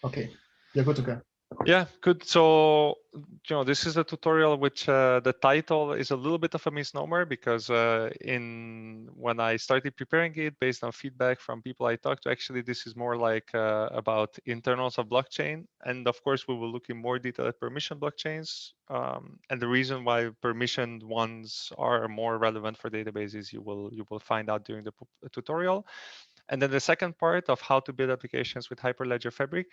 Okay, you're good to go. Yeah, good. So, this is a tutorial which the title is a little bit of a misnomer because when I started preparing it based on feedback from people I talked to, actually this is more like about internals of blockchain. And of course, we will look in more detail at permission blockchains. And the reason why permissioned ones are more relevant for databases, you will find out during the tutorial. And then the second part of how to build applications with Hyperledger Fabric,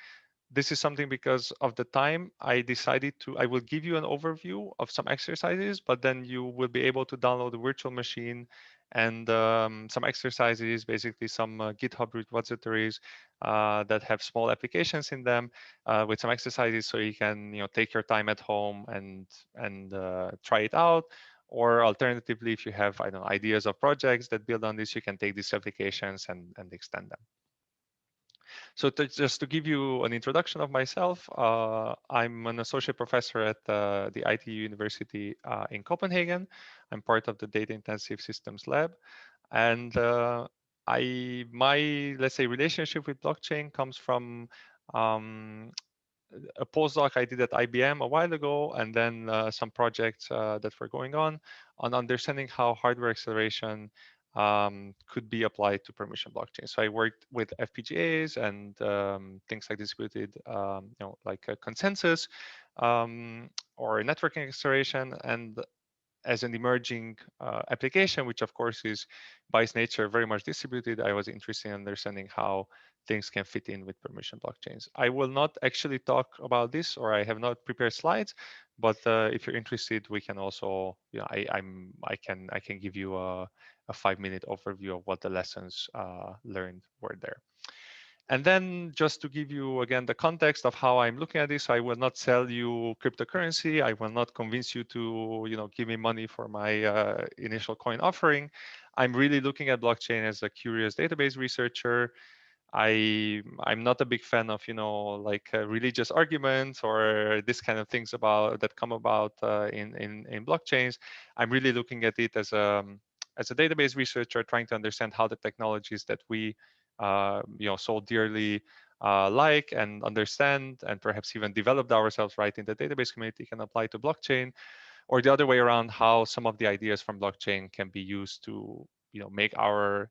this is something because of the time I decided I will give you an overview of some exercises, but then you will be able to download the virtual machine and some exercises, basically some GitHub repositories that have small applications in them with some exercises, so you can take your time at home and try it out. Or alternatively, if you have ideas of projects that build on this, you can take these applications and extend them. So just to give you an introduction of myself, I'm an associate professor at the ITU University in Copenhagen. I'm part of the Data Intensive Systems Lab. And my, let's say, relationship with blockchain comes from a postdoc I did at IBM a while ago, and then some projects that were going on understanding how hardware acceleration could be applied to permission blockchain. So I worked with FPGAs and things like distributed, like a consensus or networking acceleration, and as an emerging application, which of course is by its nature very much distributed, I was interested in understanding how things can fit in with permission blockchains. I will not actually talk about this, or I have not prepared slides, but if you're interested, we can also, I can give you a 5-minute overview of what the lessons learned were there. And then just to give you again the context of how I'm looking at this, I will not sell you cryptocurrency. I will not convince you to give me money for my initial coin offering. I'm really looking at blockchain as a curious database researcher. I'm not a big fan of like religious arguments or this kind of things that come about in blockchains. I'm really looking at it as a database researcher, trying to understand how the technologies that we so dearly like and understand, and perhaps even developed ourselves right in the database community, can apply to blockchain, or the other way around, how some of the ideas from blockchain can be used to make our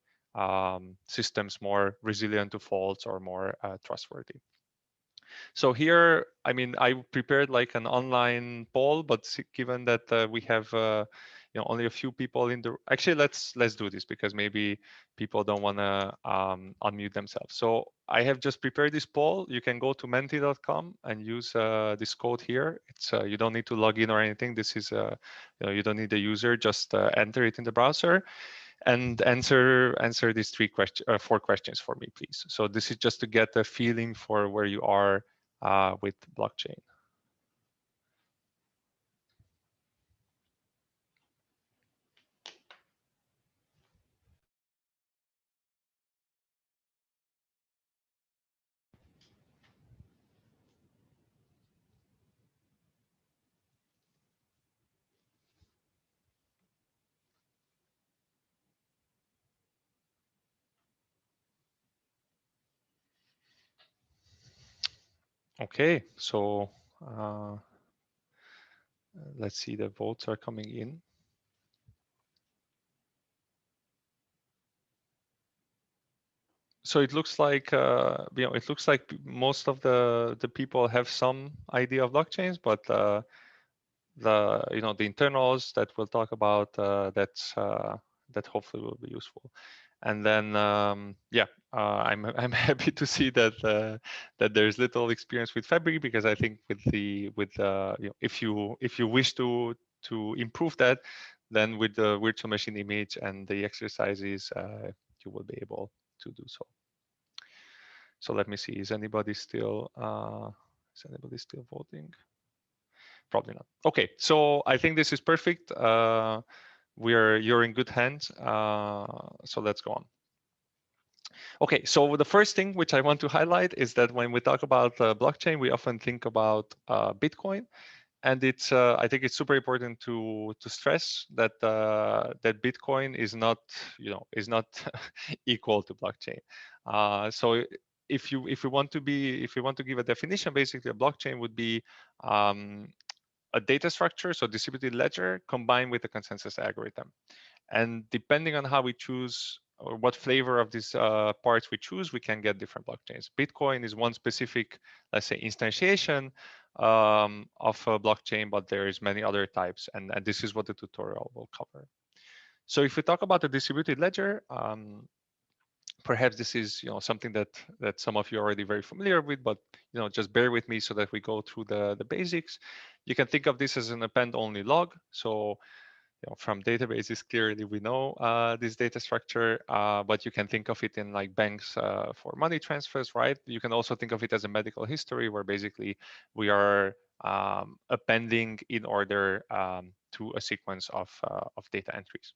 systems more resilient to faults or more trustworthy. So here, I mean, I prepared like an online poll, but given that we have only a few people in the, actually let's do this because maybe people don't want to unmute themselves. So I have just prepared this poll. You can go to menti.com and use this code here. It's you don't need to log in or anything. This is you don't need a user. Just enter it in the browser and answer these 4 questions for me, please. So this is just to get a feeling for where you are with blockchain. Okay, so let's see, the votes are coming in. So it looks like it looks like most of the people have some idea of blockchains, but the the internals that we'll talk about that hopefully will be useful. And then yeah, I'm happy to see that that there's little experience with Fabric, because I think if you wish to improve that, then with the virtual machine image and the exercises, you will be able to do so. So let me see, is anybody still voting? Probably not. Okay, so I think this is perfect. You're in good hands. So let's go on. Okay, so the first thing which I want to highlight is that when we talk about blockchain, we often think about Bitcoin, and it's I think it's super important to stress that that Bitcoin is not equal to blockchain. So if we want to give a definition, basically a blockchain would be a data structure, so distributed ledger combined with a consensus algorithm. And depending on how we choose or what flavor of these parts we choose, we can get different blockchains. Bitcoin is one specific, let's say, instantiation of a blockchain, but there is many other types, and this is what the tutorial will cover. So if we talk about the distributed ledger, perhaps this is something that some of you are already very familiar with, but just bear with me so that we go through the basics. You can think of this as an append-only log. So from databases, clearly we know this data structure, but you can think of it in like banks for money transfers, right? You can also think of it as a medical history where basically we are appending in order to a sequence of data entries.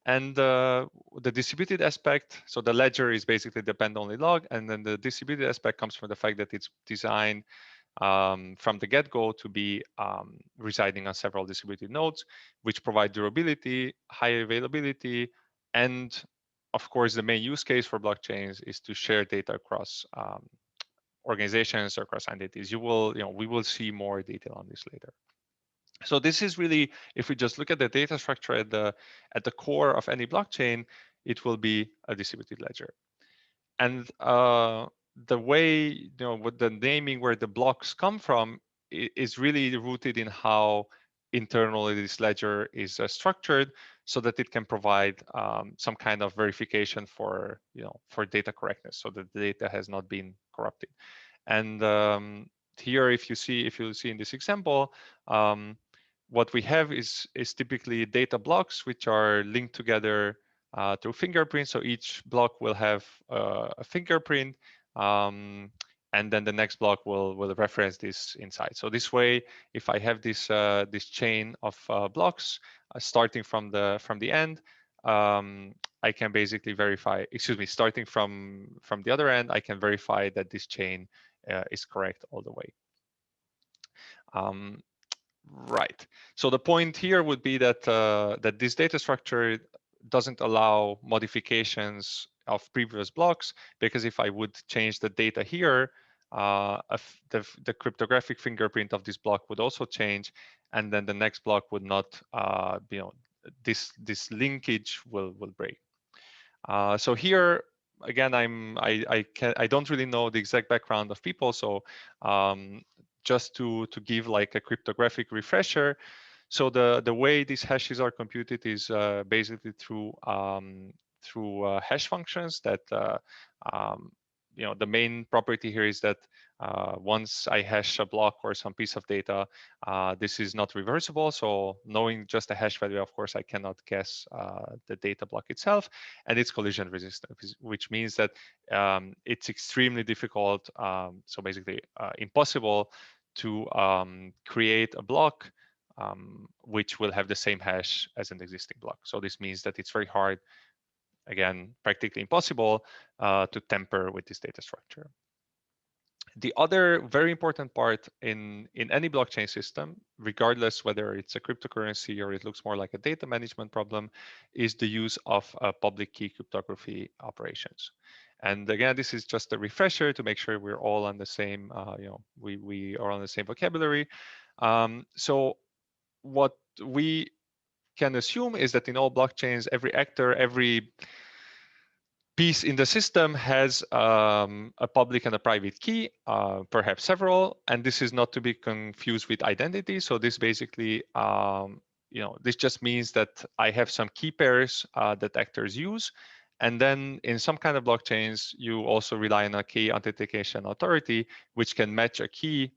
And the distributed aspect, so the ledger is basically the append-only log, and then the distributed aspect comes from the fact that it's designed from the get-go to be residing on several distributed nodes, which provide durability, high availability, and of course, the main use case for blockchains is to share data across organizations or across entities. We will see more detail on this later. So this is really, if we just look at the data structure at the core of any blockchain, it will be a distributed ledger. And the way, with the naming where the blocks come from is really rooted in how internally this ledger is structured so that it can provide some kind of verification for, for data correctness, so that the data has not been corrupted. And here, if you see in this example, what we have is typically data blocks which are linked together through fingerprints. So each block will have a fingerprint, and then the next block will reference this inside. So this way, if I have this chain of blocks starting from the end, I can basically verify. Excuse me, starting from the other end, I can verify that this chain is correct all the way. Right. So the point here would be that that this data structure doesn't allow modifications of previous blocks, because if I would change the data here, the cryptographic fingerprint of this block would also change, and then the next block would not, this linkage will break. So here again, I don't really know the exact background of people, so just to give like a cryptographic refresher. So the way these hashes are computed is basically through hash functions that the main property here is that once I hash a block or some piece of data, this is not reversible. So knowing just the hash value, of course, I cannot guess the data block itself, and it's collision resistant, which means that it's extremely difficult, so basically impossible to create a block which will have the same hash as an existing block. So this means that it's very hard, again, practically impossible to tamper with this data structure. The other very important part in any blockchain system, regardless whether it's a cryptocurrency or it looks more like a data management problem, is the use of public key cryptography operations. And again, this is just a refresher to make sure we're all on the same, we are on the same vocabulary. So what we can assume is that in all blockchains, every actor, every piece in the system has a public and a private key, perhaps several, and this is not to be confused with identity. So this basically, this just means that I have some key pairs that actors use. And then in some kind of blockchains, you also rely on a key authentication authority, which can match a key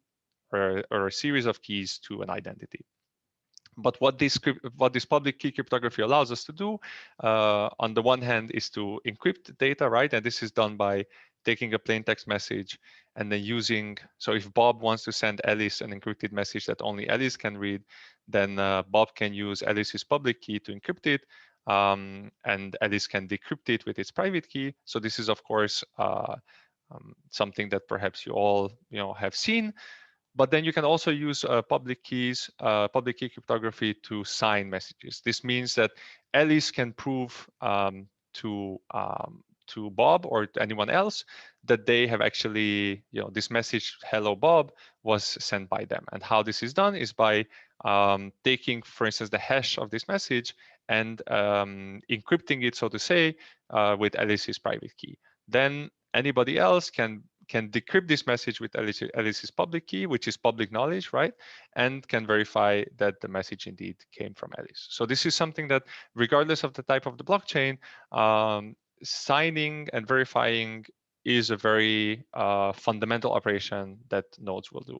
or a series of keys to an identity. But what this public key cryptography allows us to do, on the one hand, is to encrypt data, right? And this is done by taking a plain text message and then using, so if Bob wants to send Alice an encrypted message that only Alice can read, then Bob can use Alice's public key to encrypt it, and Alice can decrypt it with its private key. So this is, of course, something that perhaps you all have seen. But then you can also use public key cryptography to sign messages. This means that Alice can prove to to Bob or to anyone else that they have actually, this message, hello Bob, was sent by them. And how this is done is by taking, for instance, the hash of this message and encrypting it, so to say, with Alice's private key. Then anybody else can decrypt this message with Alice's public key, which is public knowledge, right? And can verify that the message indeed came from Alice. So this is something that, regardless of the type of the blockchain, signing and verifying is a very fundamental operation that nodes will do.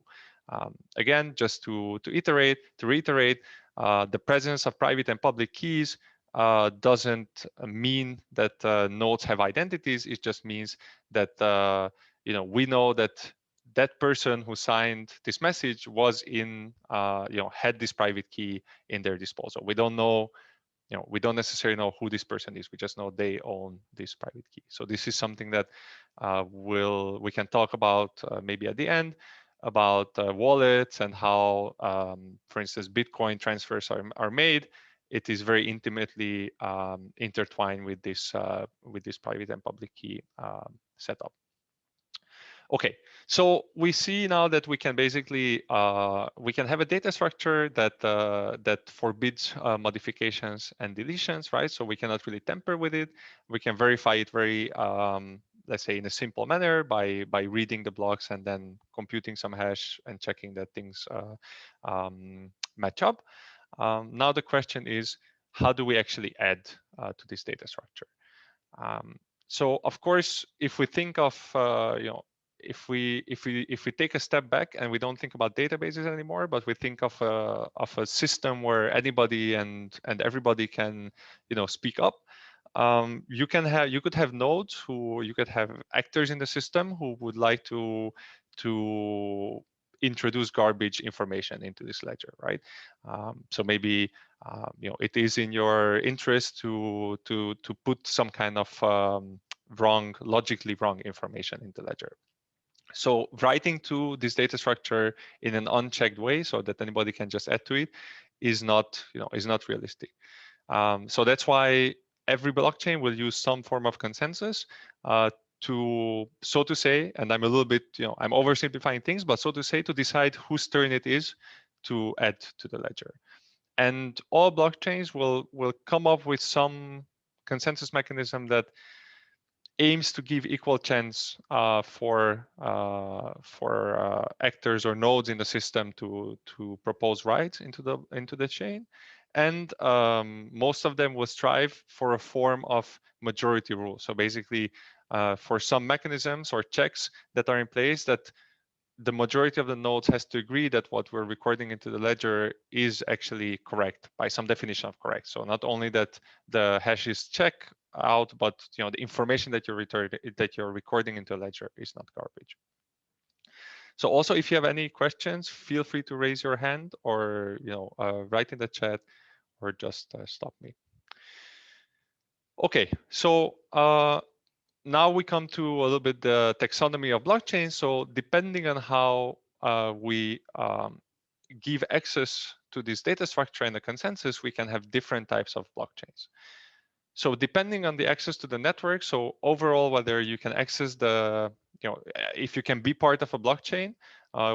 Again, just to reiterate, the presence of private and public keys doesn't mean that nodes have identities. It just means that we know that that person who signed this message was had this private key in their disposal. We don't know, we don't necessarily know who this person is. We just know they own this private key. So this is something that we can talk about maybe at the end, about wallets and how, for instance, Bitcoin transfers are made. It is very intimately intertwined with this private and public key setup. Okay, so we see now that we can basically we can have a data structure that that forbids modifications and deletions, right? So we cannot really tamper with it. We can verify it very, let's say, in a simple manner by reading the blocks and then computing some hash and checking that things match up. Now the question is, how do we actually add to this data structure? So of course, if we think of if we take a step back and we don't think about databases anymore, but we think of a system where anybody and everybody can speak up, you could have nodes you could have actors in the system who would like to introduce garbage information into this ledger, right? So maybe it is in your interest to put some kind of logically wrong information into ledger. So writing to this data structure in an unchecked way so that anybody can just add to it is not realistic. So that's why every blockchain will use some form of consensus so to say, and I'm a little bit, I'm oversimplifying things, but so to say, to decide whose turn it is to add to the ledger. And all blockchains will come up with some consensus mechanism that aims to give equal chance for actors or nodes in the system to propose rights into the chain, and most of them will strive for a form of majority rule. So basically, for some mechanisms or checks that are in place, that the majority of the nodes has to agree that what we're recording into the ledger is actually correct by some definition of correct. So not only that the hash is checked out, but the information that you're recording into a ledger is not garbage. So also, if you have any questions, feel free to raise your hand or write in the chat or just stop me. Okay, so now we come to a little bit the taxonomy of blockchain. So depending on how we give access to this data structure and the consensus, we can have different types of blockchains. So depending on the access to the network, so overall, whether you can access if you can be part of a blockchain,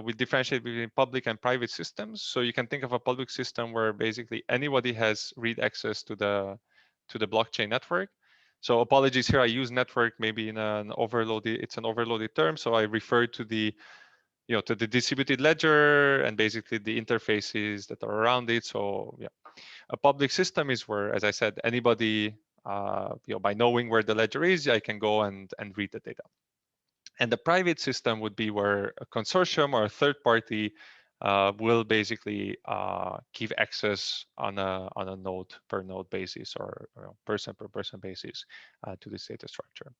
we differentiate between public and private systems. So you can think of a public system where basically anybody has read access to the blockchain network. So apologies here, I use network maybe in it's an overloaded term. So I refer to the to the distributed ledger and basically the interfaces that are around it. So yeah, a public system is where, as I said, anybody by knowing where the ledger is, I can go and read the data. And the private system would be where a consortium or a third party will basically give access on a node per node basis or person per person basis to this data structure.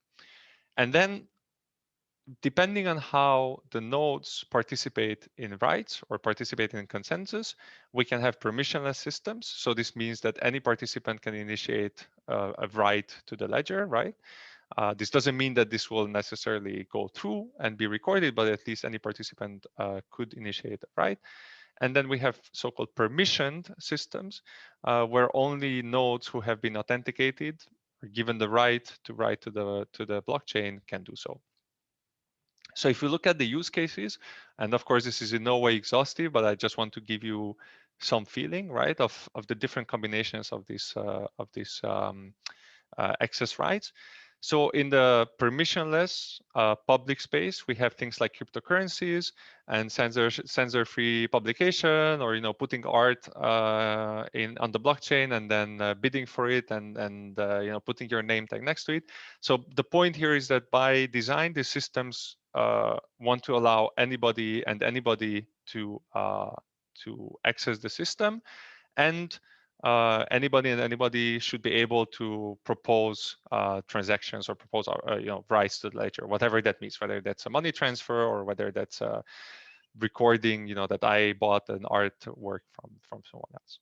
And then depending on how the nodes participate in rights or participate in consensus, we can have permissionless systems. So this means that any participant can initiate a right to the ledger, right? This doesn't mean that this will necessarily go through and be recorded, but at least any participant could initiate a right. And then we have so-called permissioned systems, where only nodes who have been authenticated, given the right to write to the blockchain can do so. So if you look at the use cases, and of course this is in no way exhaustive, but I just want to give you some feeling, right, of the different combinations of this access rights. So in the permissionless public space, we have things like cryptocurrencies and censor-free publication, or putting art on the blockchain and then bidding for it, and putting your name tag next to it. So the point here is that by design, the systems want to allow anybody to access the system, and anybody should be able to propose transactions or propose rights to the ledger, whatever that means, whether that's a money transfer or whether that's a recording, that I bought an artwork from someone else.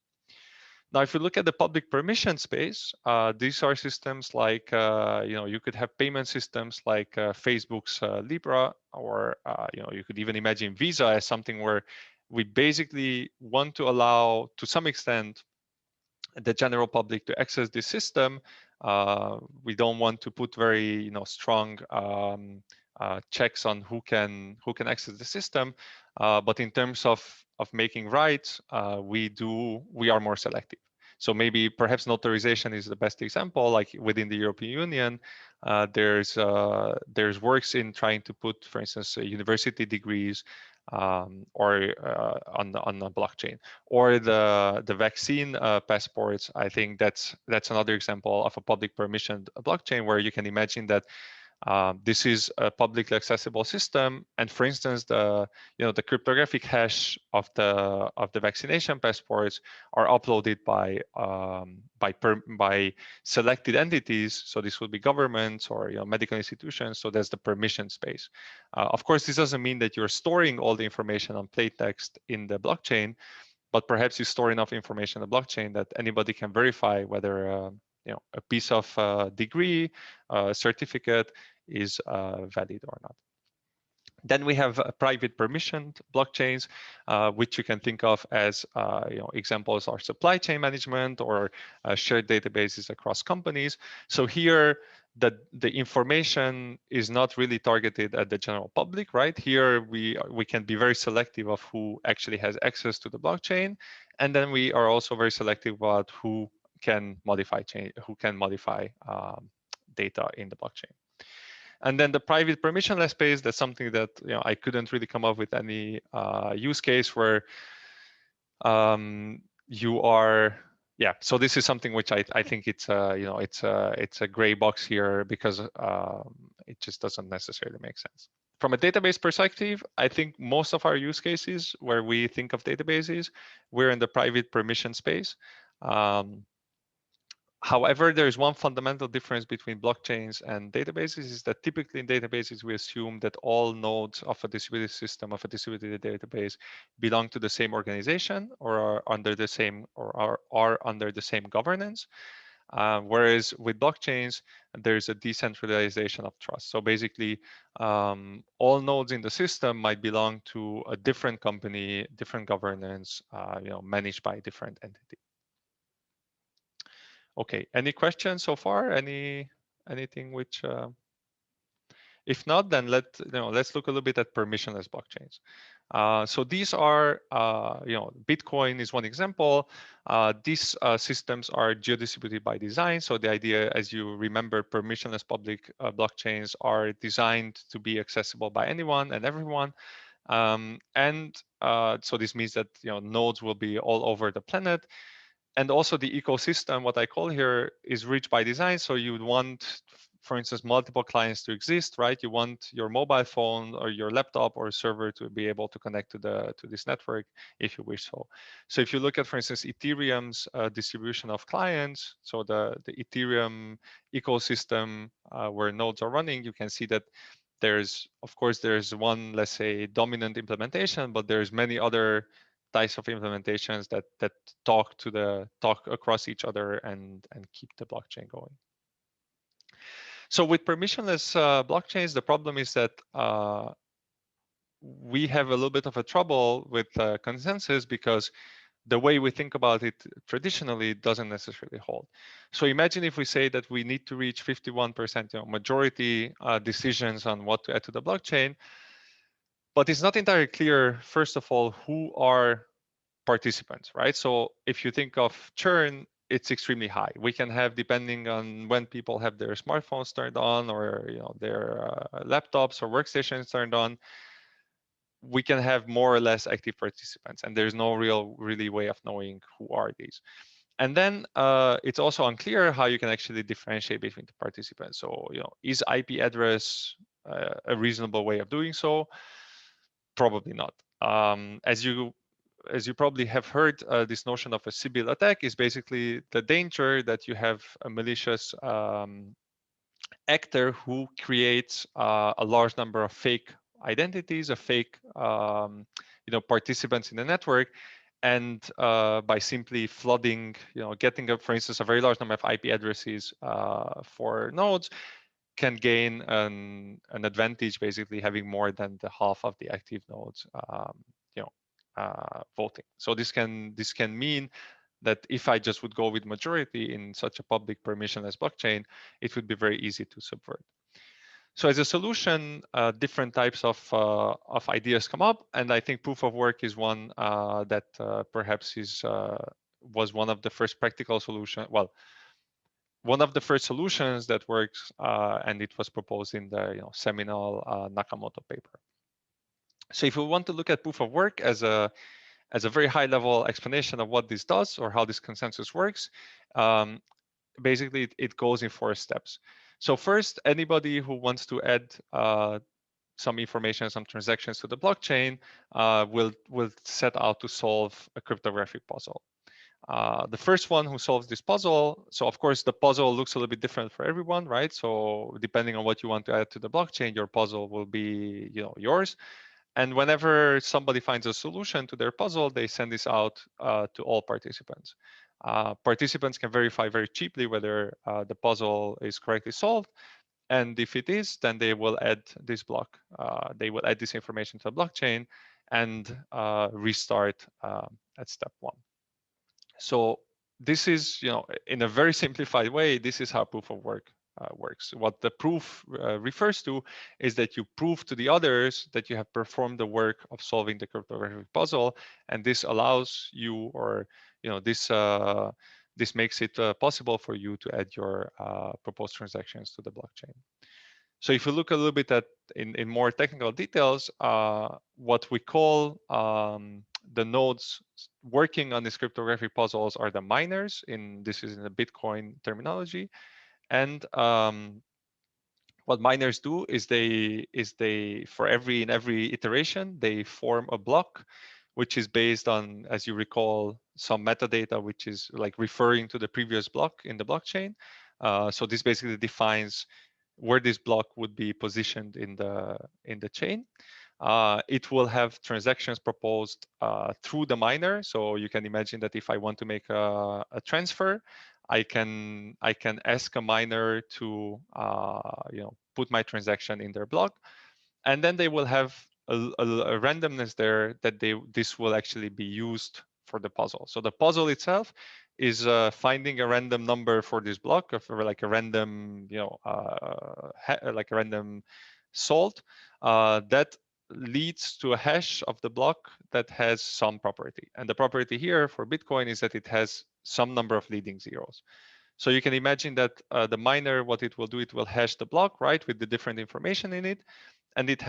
Now, if you look at the public permission space, these are systems like, you could have payment systems like Facebook's Libra, or you could even imagine Visa as something where we basically want to allow, to some extent, the general public to access this system. We don't want to put very strong checks on who can access the system, but in terms of making rights, we are more selective. So maybe perhaps notarization is the best example. Like within the European Union, there's works in trying to put, for instance, university degrees or on the blockchain, or the vaccine passports. I think that's another example of a public permissioned blockchain, where you can imagine that this is a publicly accessible system, and for instance, the cryptographic hash of the vaccination passports are uploaded by selected entities. So this would be governments or medical institutions. So that's the permission space. Of course, this doesn't mean that you're storing all the information on plaintext in the blockchain, but perhaps you store enough information in the blockchain that anybody can verify whether a piece of degree, certificate is valid or not. Then we have private permissioned blockchains, which you can think of as examples are supply chain management or shared databases across companies. So here, the information is not really targeted at the general public, right? Here we can be very selective of who actually has access to the blockchain, and then we are also very selective about who can modify data in the blockchain. And then the private permissionless space, that's something that I couldn't really come up with any use case where you are, yeah. So this is something which I think it's it's a gray box here, because it just doesn't necessarily make sense. From a database perspective, I think most of our use cases where we think of databases, we're in the private permission space. However, there is one fundamental difference between blockchains and databases, is that typically in databases, we assume that all nodes of a distributed system, of a distributed database, belong to the same organization or are under the same governance. Whereas with blockchains, there's a decentralization of trust. So basically, all nodes in the system might belong to a different company, different governance, managed by a different entity. Okay, any questions so far? Anything which, if not, then let's look a little bit at permissionless blockchains. So these are, Bitcoin is one example. These systems are geo-distributed by design. So the idea, as you remember, permissionless public blockchains are designed to be accessible by anyone and everyone. So this means that nodes will be all over the planet. And also the ecosystem, what I call here, is rich by design. So you would want, for instance, multiple clients to exist, right? You want your mobile phone or your laptop or server to be able to connect to this network if you wish so. So if you look at, for instance, Ethereum's distribution of clients, so the Ethereum ecosystem where nodes are running, you can see that there's one, let's say, dominant implementation, but there's many other types of implementations that talk across each other and keep the blockchain going. So with permissionless blockchains, the problem is that we have a little bit of a trouble with consensus, because the way we think about it traditionally doesn't necessarily hold. So imagine if we say that we need to reach 51% majority decisions on what to add to the blockchain, but it's not entirely clear, first of all, who are participants, right? So if you think of churn, it's extremely high. We can have, depending on when people have their smartphones turned on, or their laptops or workstations turned on, we can have more or less active participants, and there's no really way of knowing who are these. And then it's also unclear how you can actually differentiate between the participants. So is IP address a reasonable way of doing so? Probably not. As you probably have heard, this notion of a Sybil attack is basically the danger that you have a malicious actor who creates a large number of fake identities, of fake participants in the network, and by simply flooding, getting up, for instance, a very large number of IP addresses for nodes, can gain an advantage, basically having more than the half of the active nodes voting. So this can mean that if I just would go with majority in such a public permissionless blockchain, it would be very easy to subvert. So as a solution, different types of ideas come up, and I think proof of work is one that perhaps was one of the first practical solutions. Well, one of the first solutions that works, and it was proposed in the seminal Nakamoto paper. So if we want to look at proof of work as a very high level explanation of what this does or how this consensus works, basically it goes in 4 steps. So first, anybody who wants to add some information, some transactions to the blockchain will set out to solve a cryptographic puzzle. The first one who solves this puzzle, so of course the puzzle looks a little bit different for everyone, right? So depending on what you want to add to the blockchain, your puzzle will be yours. And whenever somebody finds a solution to their puzzle, they send this out to all participants. Participants can verify very cheaply whether the puzzle is correctly solved. And if it is, then they will add this block. They will add this information to the blockchain and restart at step 1. So this is, in a very simplified way, this is how proof of work works. What the proof refers to is that you prove to the others that you have performed the work of solving the cryptographic puzzle, and this allows you, or this makes it possible for you to add your proposed transactions to the blockchain. So if you look a little bit at in more technical details, what we call the nodes working on these cryptographic puzzles are the miners. This is in the Bitcoin terminology, and what miners do is they in every iteration they form a block, which is based on, as you recall, some metadata which is like referring to the previous block in the blockchain. So this basically defines where this block would be positioned in the chain. It will have transactions proposed through the miner. So you can imagine that if I want to make a transfer, I can ask a miner to put my transaction in their block, and then they will have a randomness there that this will actually be used for the puzzle. So the puzzle itself is finding a random number for this block, of like a random like a random salt that leads to a hash of the block that has some property. And the property here for Bitcoin is that it has some number of leading zeros. So you can imagine that the miner, what it will do, it will hash the block, right, with the different information in it. And it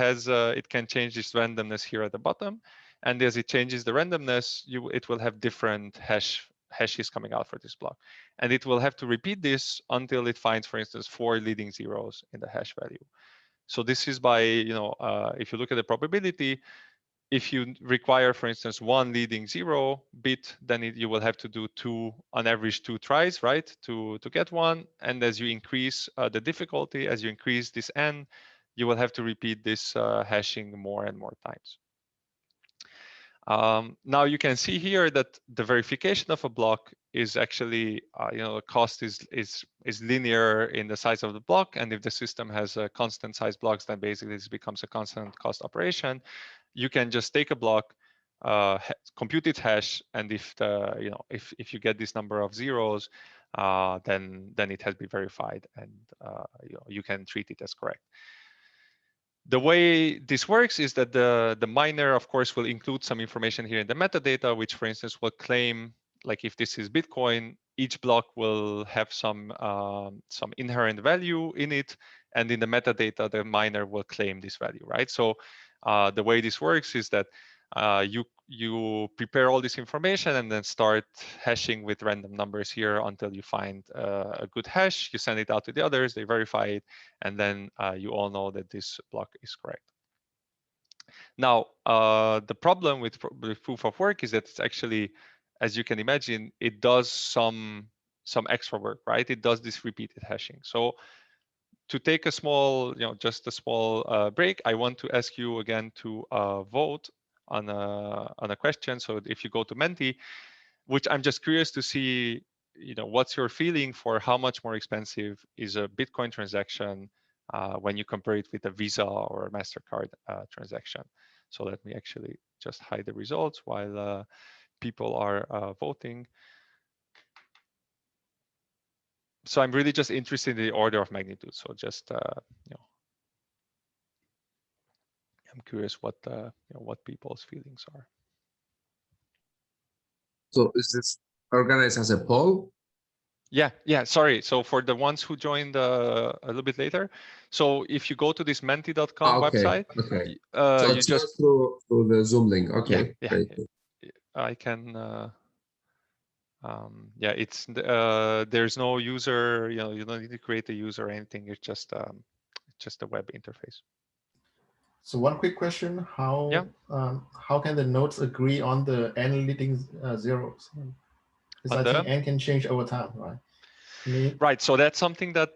can change this randomness here at the bottom. And as it changes the randomness, it will have different hashes coming out for this block. And it will have to repeat this until it finds, for instance, 4 leading zeros in the hash value. So this is by, if you look at the probability, if you require, for instance, 1 leading 0 bit, then you will have to do on average 2 tries, right, to get one. And as you increase the difficulty, as you increase this n, you will have to repeat this hashing more and more times. Now you can see here that the verification of a block is actually, the cost is linear in the size of the block. And if the system has a constant size blocks, then basically this becomes a constant cost operation. You can just take a block, compute its hash, and if the if you get this number of zeros, then it has been verified, and you can treat it as correct. The way this works is that the miner, of course, will include some information here in the metadata, which, for instance, will claim, like if this is Bitcoin, each block will have some inherent value in it, and in the metadata, the miner will claim this value, right? So the way this works is that you prepare all this information and then start hashing with random numbers here until you find a good hash. You send it out to the others, they verify it, and then you all know that this block is correct. Now, the problem with proof of work is that it's actually, as you can imagine, it does some extra work, right? It does this repeated hashing. So to take a small, just a small break, I want to ask you again to vote on a question. So if you go to Menti, which I'm just curious to see, what's your feeling for how much more expensive is a Bitcoin transaction when you compare it with a Visa or a MasterCard transaction. So let me actually just hide the results while people are voting. So I'm really just interested in the order of magnitude. So just, I'm curious what what people's feelings are. So is this organized as a poll? Yeah, sorry. So for the ones who joined a little bit later, so if you go to this menti.com website, so you it's just through the Zoom link. Okay, yeah. great. I can. Yeah, it's there's no user. You don't need to create a user or anything. It's just a web interface. So one quick question: how can the nodes agree on the n leading zeros? Because I think n can change over time, right? Right. So that's something that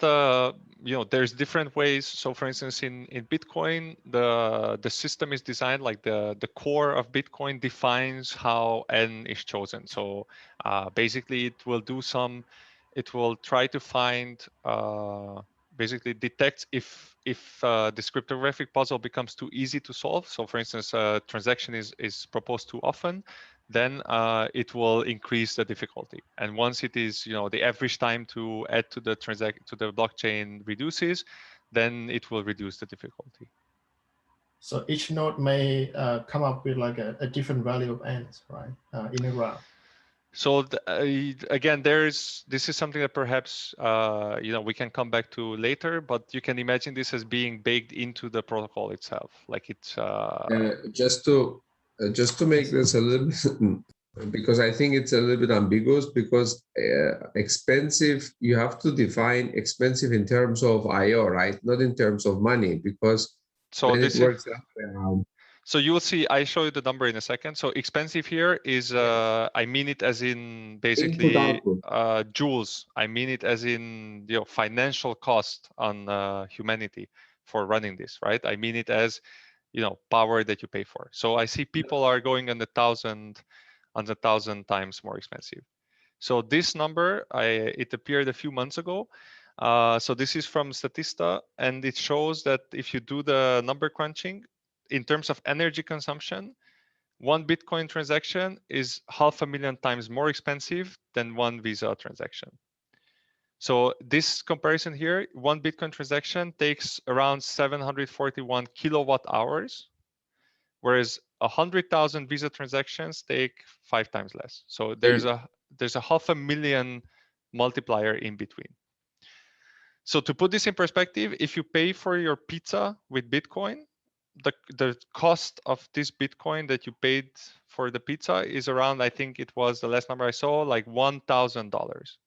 there's different ways. So for instance, in Bitcoin, the system is designed like the core of Bitcoin defines how n is chosen. So basically, it will try to find basically detects if this cryptographic puzzle becomes too easy to solve. So for instance, a transaction is proposed too often, then it will increase the difficulty. And once it is, the average time to add to the blockchain reduces, then it will reduce the difficulty. So each node may come up with like a different value of n's, right, in a round. So again, this is something that perhaps we can come back to later, but you can imagine this as being baked into the protocol itself, like it's just to make this a little bit, because I think it's a little bit ambiguous, because expensive, you have to define expensive in terms of IO, right? Not in terms of money, because when it works out. So you will see, I show you the number in a second. So expensive here is, I mean it as in basically joules. I mean it as in financial cost on humanity for running this, right? I mean it as power that you pay for. So I see people are going on 1,000 times more expensive. So this number, it appeared a few months ago. So this is from Statista, and it shows that if you do the number crunching, in terms of energy consumption, one Bitcoin transaction is 500,000 times more expensive than one Visa transaction. So this comparison here, one Bitcoin transaction takes around 741 kilowatt hours, whereas 100,000 Visa transactions take 5 times less. So there's a 500,000 multiplier in between. So to put this in perspective, if you pay for your pizza with Bitcoin, the cost of this Bitcoin that you paid for the pizza is around, I think it was the last number I saw, like $1,000.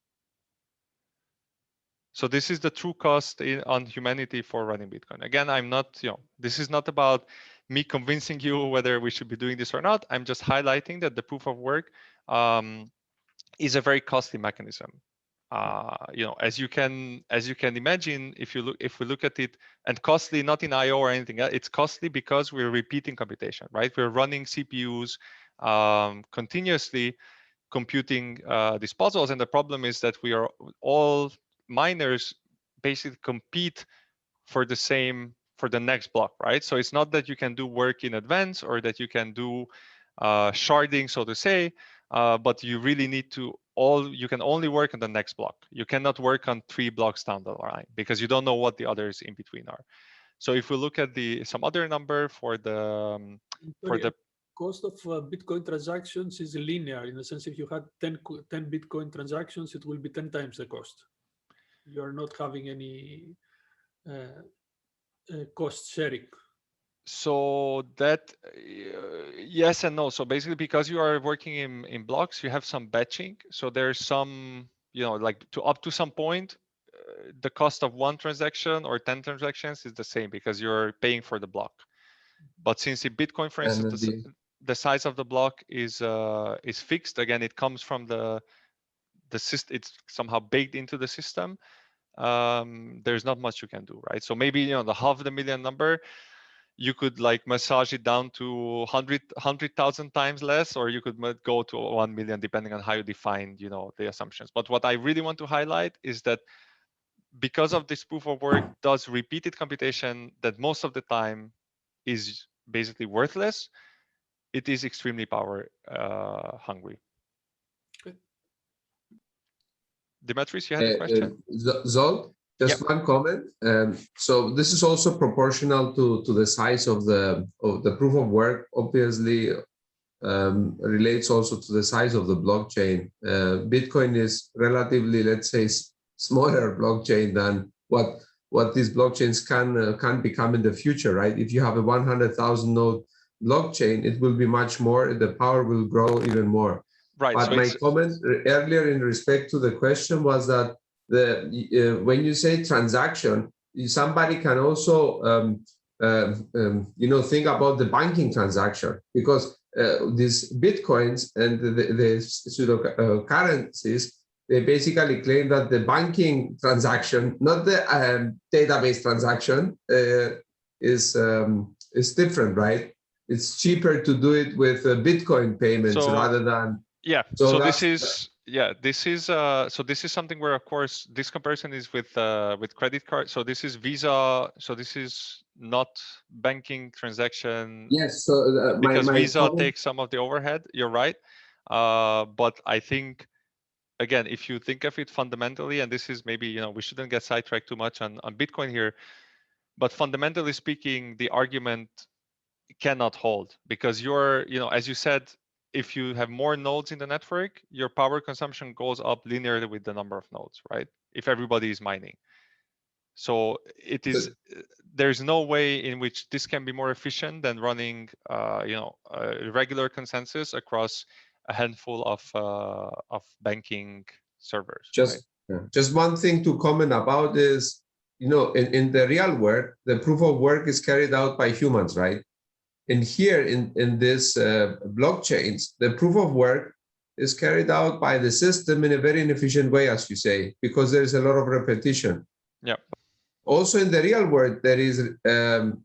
So this is the true cost on humanity for running Bitcoin. Again, I'm not, this is not about me convincing you whether we should be doing this or not. I'm just highlighting that the proof of work is a very costly mechanism. As you can imagine, if we look at it, and costly not in IO or anything else, it's costly because we're repeating computation, right? We're running CPUs continuously computing these puzzles, and the problem is that we are all miners basically compete for the next block, right? So it's not that you can do work in advance or that you can do sharding, so to say, but you really need to you can only work on the next block. You cannot work on 3 blocks down the line because you don't know what the others in between are. So if we look at some other number for the cost of Bitcoin transactions is linear, in the sense if you had 10 Bitcoin transactions, it will be 10 times the cost. You are not having any cost sharing. So that yes and no. So basically, because you are working in blocks, you have some batching. So there's some, like up to some point, the cost of 1 transaction or 10 transactions is the same because you're paying for the block. But since in Bitcoin, for instance, the size of the block is fixed. Again, it comes from the system. It's somehow baked into the system. There's not much you can do, right? So maybe the $500,000 number, you could like massage it down to 100,000 times less, or you could go to 1 million, depending on how you define, the assumptions. But what I really want to highlight is that because of this proof of work does repeated computation that most of the time is basically worthless, it is extremely power hungry. Okay. Dimitris, you had a question? Zsolt? Just one comment. So this is also proportional to the size of the proof of work. Obviously, relates also to the size of the blockchain. Bitcoin is relatively, let's say, smaller blockchain than what these blockchains can become in the future, right? If you have a 100,000 node blockchain, it will be much more. The power will grow even more. Right. But so my comment earlier in respect to the question was that when you say transaction, somebody can also think about the banking transaction, because these bitcoins and the pseudo currencies, they basically claim that the banking transaction, not the database transaction, is different, right? It's cheaper to do it with Bitcoin payments rather than. Yeah. So this is something where, of course, this comparison is with credit card. So this is Visa. So this is not banking transaction. Yes. So because Visa takes some of the overhead. You're right. But I think, again, if you think of it fundamentally, and this is maybe, we shouldn't get sidetracked too much on Bitcoin here, but fundamentally speaking, the argument cannot hold, because you're, as you said, if you have more nodes in the network, your power consumption goes up linearly with the number of nodes, right? If everybody is mining. So there's no way in which this can be more efficient than running, a regular consensus across a handful of banking servers. Just one thing to comment about is, in the real world, the proof of work is carried out by humans, right? And here in this blockchains, the proof of work is carried out by the system in a very inefficient way, as you say, because there's a lot of repetition. Yeah. Also in the real world, there is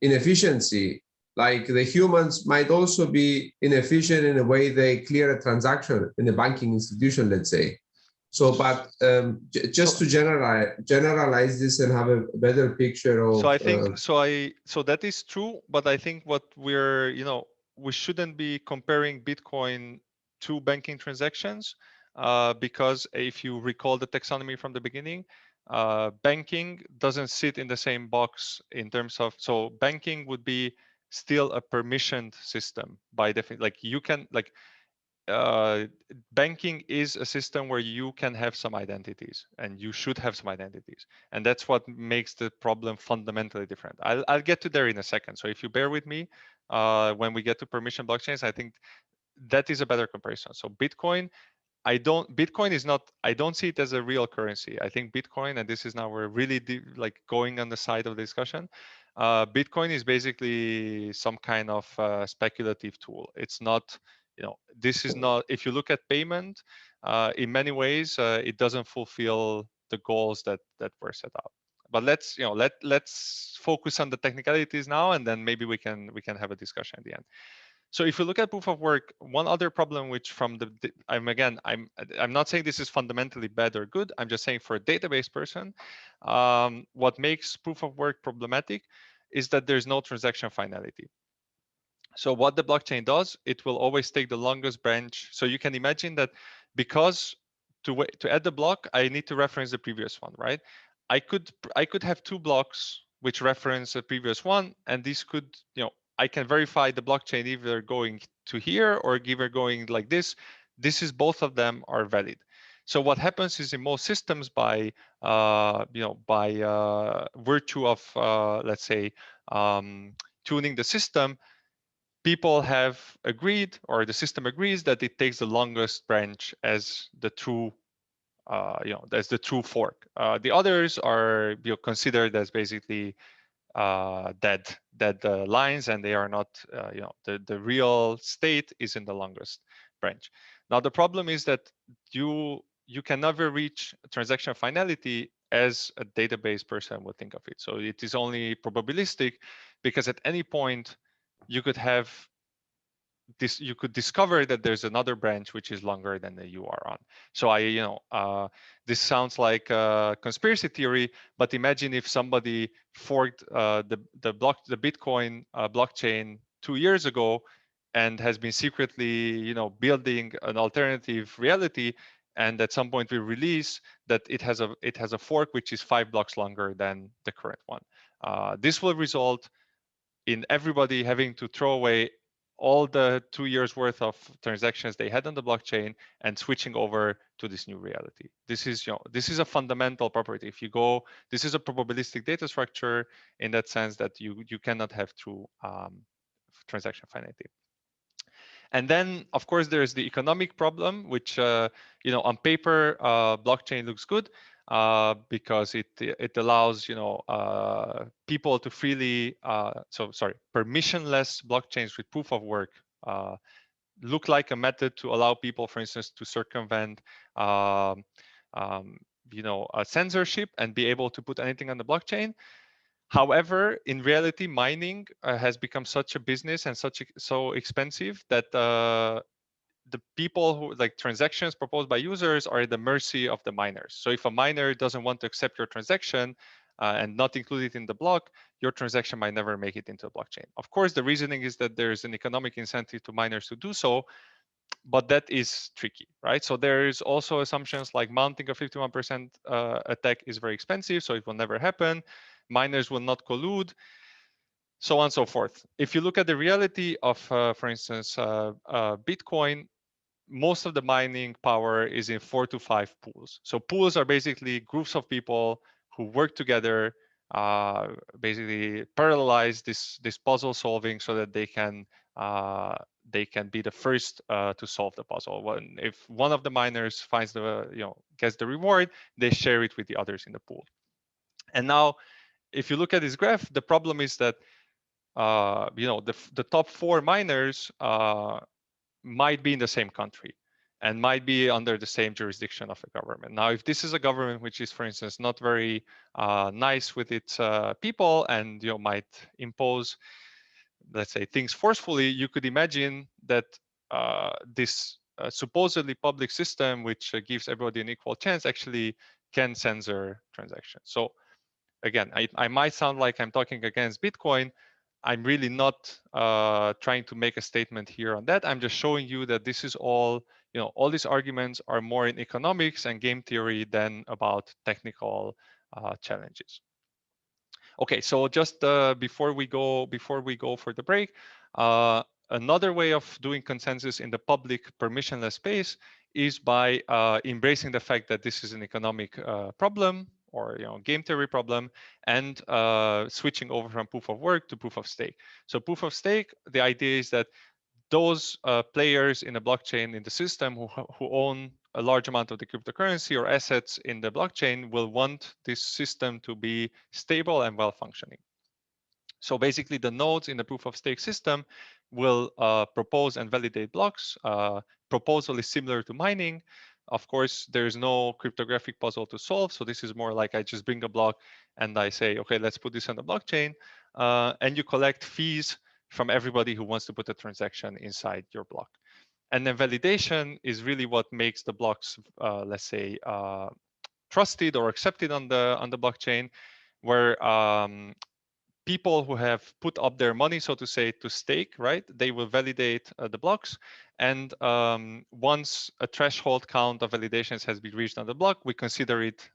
inefficiency. Like the humans might also be inefficient in the way they clear a transaction in a banking institution, let's say. So, but just to generalize this and have a better picture of. So I think so that is true, but I think what we're we shouldn't be comparing Bitcoin to banking transactions, because if you recall the taxonomy from the beginning, banking doesn't sit in the same box in terms of, so banking would be still a permissioned system by definition. Like you can banking is a system where you can have some identities, and you should have some identities, and that's what makes the problem fundamentally different. I'll get to there in a second. So if you bear with me, when we get to permission blockchains, I think that is a better comparison. So Bitcoin, I don't see it as a real currency. I think Bitcoin, and this is now we're really going on the side of the discussion. Bitcoin is basically some kind of speculative tool. It's not, this is not, if you look at payment, in many ways, it doesn't fulfill the goals that were set out. But let's, let's focus on the technicalities now, and then maybe we can have a discussion at the end. So if you look at proof of work, one other problem, which from I'm not saying this is fundamentally bad or good. I'm just saying for a database person, what makes proof of work problematic is that there's no transaction finality. So what the blockchain does, it will always take the longest branch. So you can imagine that because to add the block, I need to reference the previous one, right? I could have two blocks which reference the previous one, and this could, I can verify the blockchain either going to here or either going like this. This is both of them are valid. So what happens is in most systems, by virtue of let's say tuning the system, people have agreed, or the system agrees, that it takes the longest branch as the true, as the true fork. The others are considered as basically dead lines, and they are not, the real state is in the longest branch. Now the problem is that you can never reach transaction finality as a database person would think of it. So it is only probabilistic, because at any point you could have this, you could discover that there's another branch which is longer than the you are on. So this sounds like a conspiracy theory, but imagine if somebody forked the Bitcoin blockchain 2 years ago and has been secretly building an alternative reality, and at some point we release that it has a fork which is 5 blocks longer than the current one. This will result in everybody having to throw away all the 2 years worth of transactions they had on the blockchain and switching over to this new reality. This is a fundamental property. If you go, this is a probabilistic data structure in that sense that you cannot have true transaction finality. And then, of course, there's the economic problem, which on paper, blockchain looks good because it allows people to freely. Permissionless blockchains with proof of work look like a method to allow people, for instance, to circumvent censorship and be able to put anything on the blockchain. However, in reality, mining has become such a business and so expensive that the people who transactions proposed by users are at the mercy of the miners. So if a miner doesn't want to accept your transaction and not include it in the block, your transaction might never make it into a blockchain. Of course, the reasoning is that there's an economic incentive to miners to do so, but that is tricky, right? So there is also assumptions like mounting a 51% attack is very expensive, so it will never happen. Miners will not collude, so on and so forth. If you look at the reality of, for instance, Bitcoin, most of the mining power is in 4 to 5 pools. So pools are basically groups of people who work together, basically parallelize this puzzle solving so that they can be the first to solve the puzzle. If one of the miners finds gets the reward, they share it with the others in the pool. And now, if you look at this graph, the problem is that the top 4 miners might be in the same country and might be under the same jurisdiction of a government. Now, if this is a government which is, for instance, not very nice with its people and might impose, let's say, things forcefully, you could imagine that this supposedly public system, which gives everybody an equal chance, actually can censor transactions. So again, I might sound like I'm talking against Bitcoin. I'm really not trying to make a statement here on that. I'm just showing you that this is all, all these arguments are more in economics and game theory than about technical challenges. Okay, so just before we go for the break, another way of doing consensus in the public permissionless space is by embracing the fact that this is an economic problem, or game theory problem, and switching over from proof of work to proof of stake. So proof of stake, the idea is that those players in a blockchain in the system who own a large amount of the cryptocurrency or assets in the blockchain will want this system to be stable and well functioning. So basically, the nodes in the proof of stake system will propose and validate blocks. Proposal is similar to mining. Of course, there's no cryptographic puzzle to solve. So this is more like I just bring a block and I say, okay, let's put this on the blockchain. And you collect fees from everybody who wants to put a transaction inside your block. And then validation is really what makes the blocks, let's say, trusted or accepted on the blockchain, where people who have put up their money, so to say, to stake, right? They will validate the blocks. And once a threshold count of validations has been reached on the block, we consider it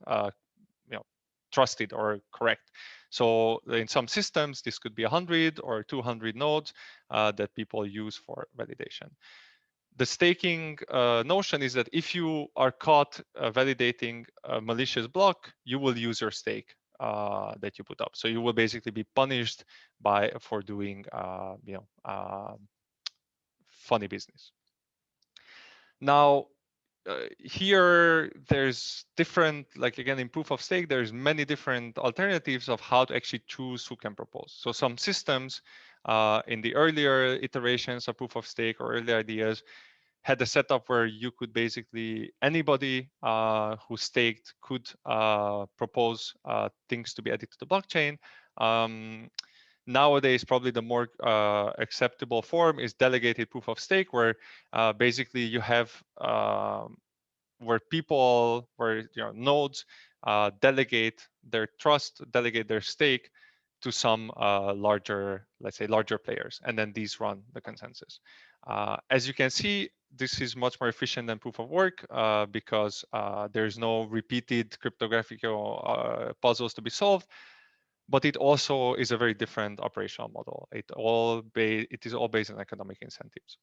trusted or correct. So in some systems, this could be 100 or 200 nodes that people use for validation. The staking notion is that if you are caught validating a malicious block, you will use your stake that you put up. So you will basically be punished for doing funny business. Now, here there's different, like again in proof of stake, there's many different alternatives of how to actually choose who can propose. So some systems in the earlier iterations of proof of stake or early ideas had a setup where you could basically, anybody who staked could propose things to be added to the blockchain. Nowadays, probably the more acceptable form is delegated proof of stake, where basically you have where nodes delegate their trust, delegate their stake to some larger, let's say, larger players, and then these run the consensus. As you can see, this is much more efficient than proof of work because there's no repeated cryptographic puzzles to be solved. But it also is a very different operational model. It is all based on economic incentives.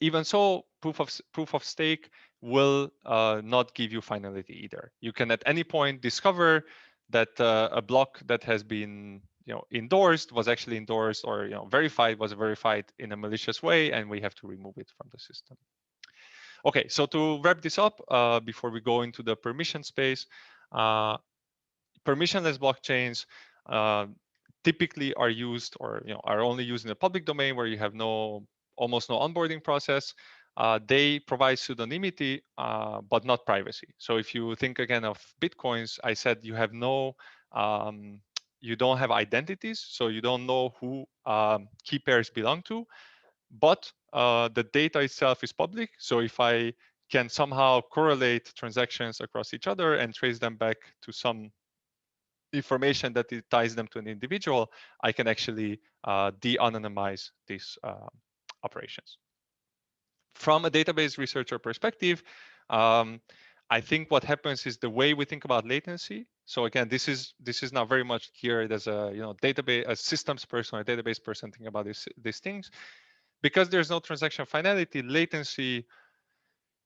Even so, proof of stake will not give you finality either. You can at any point discover that a block that has been endorsed was actually endorsed, or was verified in a malicious way, and we have to remove it from the system. Okay, so to wrap this up, before we go into the permission space, permissionless blockchains typically are used, or are only used in the public domain, where you have almost no onboarding process. They provide pseudonymity, but not privacy. So if you think again of Bitcoins, I said you have you don't have identities, so you don't know who key pairs belong to, but the data itself is public. So if I can somehow correlate transactions across each other and trace them back to some information that it ties them to an individual, I can actually de-anonymize these operations. From a database researcher perspective, I think what happens is the way we think about latency. So again, this is now very much geared as a a systems person or a database person thinking about these things. Because there's no transaction finality, latency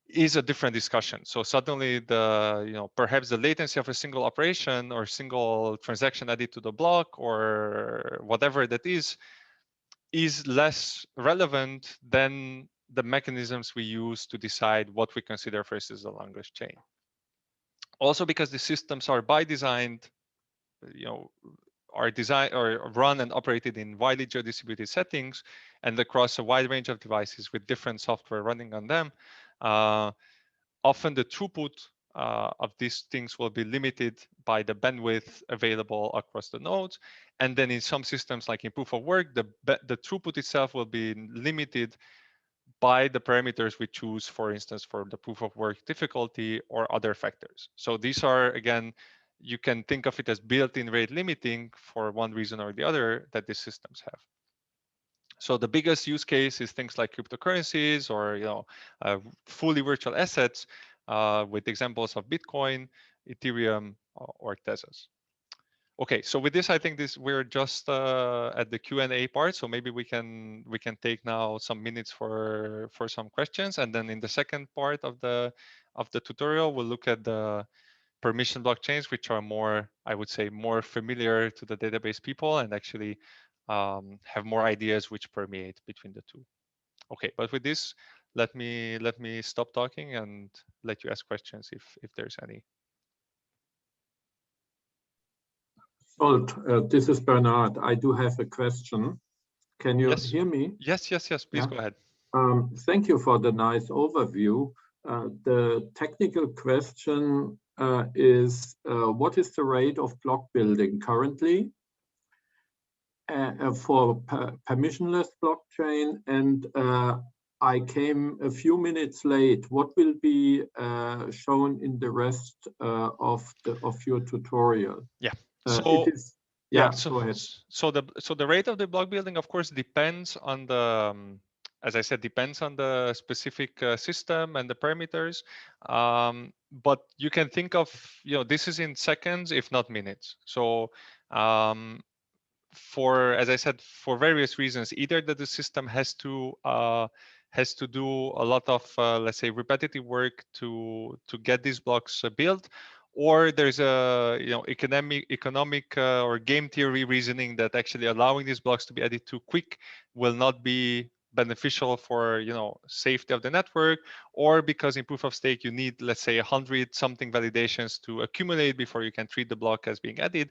is a different discussion. So suddenly perhaps the latency of a single operation or single transaction added to the block or whatever that is less relevant than the mechanisms we use to decide what we consider first as the longest chain. Also, because the systems are by design, are designed or run and operated in widely geo-distributed settings and across a wide range of devices with different software running on them, often the throughput of these things will be limited by the bandwidth available across the nodes. And then in some systems, like in proof of work, the throughput itself will be limited by the parameters we choose, for instance, for the proof of work difficulty or other factors. So these are, again, you can think of it as built-in rate limiting for one reason or the other that these systems have. So the biggest use case is things like cryptocurrencies or fully virtual assets with examples of Bitcoin, Ethereum, or Tezos. Okay, so with this, I think we're just at the Q&A part. So maybe we can take now some minutes for some questions, and then in the second part of the tutorial, we'll look at the permission blockchains, which are more, I would say, more familiar to the database people and actually have more ideas which permeate between the two. Okay, but with this, let me stop talking and let you ask questions if there's any. Zsolt, this is Bernard. I do have a question. Can you hear me? Yes, please go ahead. Thank you for the nice overview. The technical question is, what is the rate of block building currently for permissionless blockchain? And I came a few minutes late. What will be shown in the rest of your tutorial? Yeah. So Yeah, so, go ahead. So the rate of the block building, of course, depends on the, as I said, depends on the specific system and the parameters. But you can think of, this is in seconds, if not minutes. So as I said, for various reasons, either that the system has to do a lot of, let's say, repetitive work to get these blocks built, or there's a economic or game theory reasoning that actually allowing these blocks to be added too quick will not be beneficial for safety of the network, or because in proof of stake you need, let's say, 100 something validations to accumulate before you can treat the block as being added.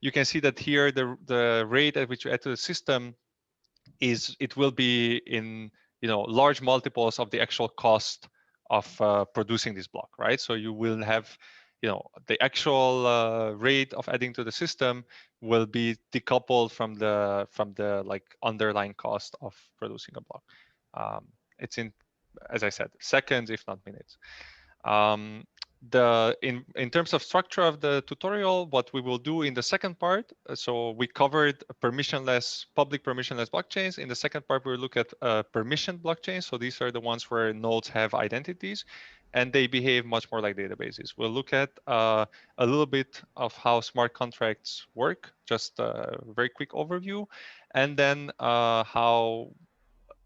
You can see that here the rate at which you add to the system it will be in large multiples of the actual cost of producing this block, right? So you will have the actual rate of adding to the system will be decoupled from the like underlying cost of producing a block. It's in, as I said, seconds, if not minutes. In terms of structure of the tutorial, what we will do in the second part, so we covered public permissionless blockchains. In the second part, we'll look at permissioned blockchains. So these are the ones where nodes have identities and they behave much more like databases. We'll look at a little bit of how smart contracts work, just a very quick overview, and then how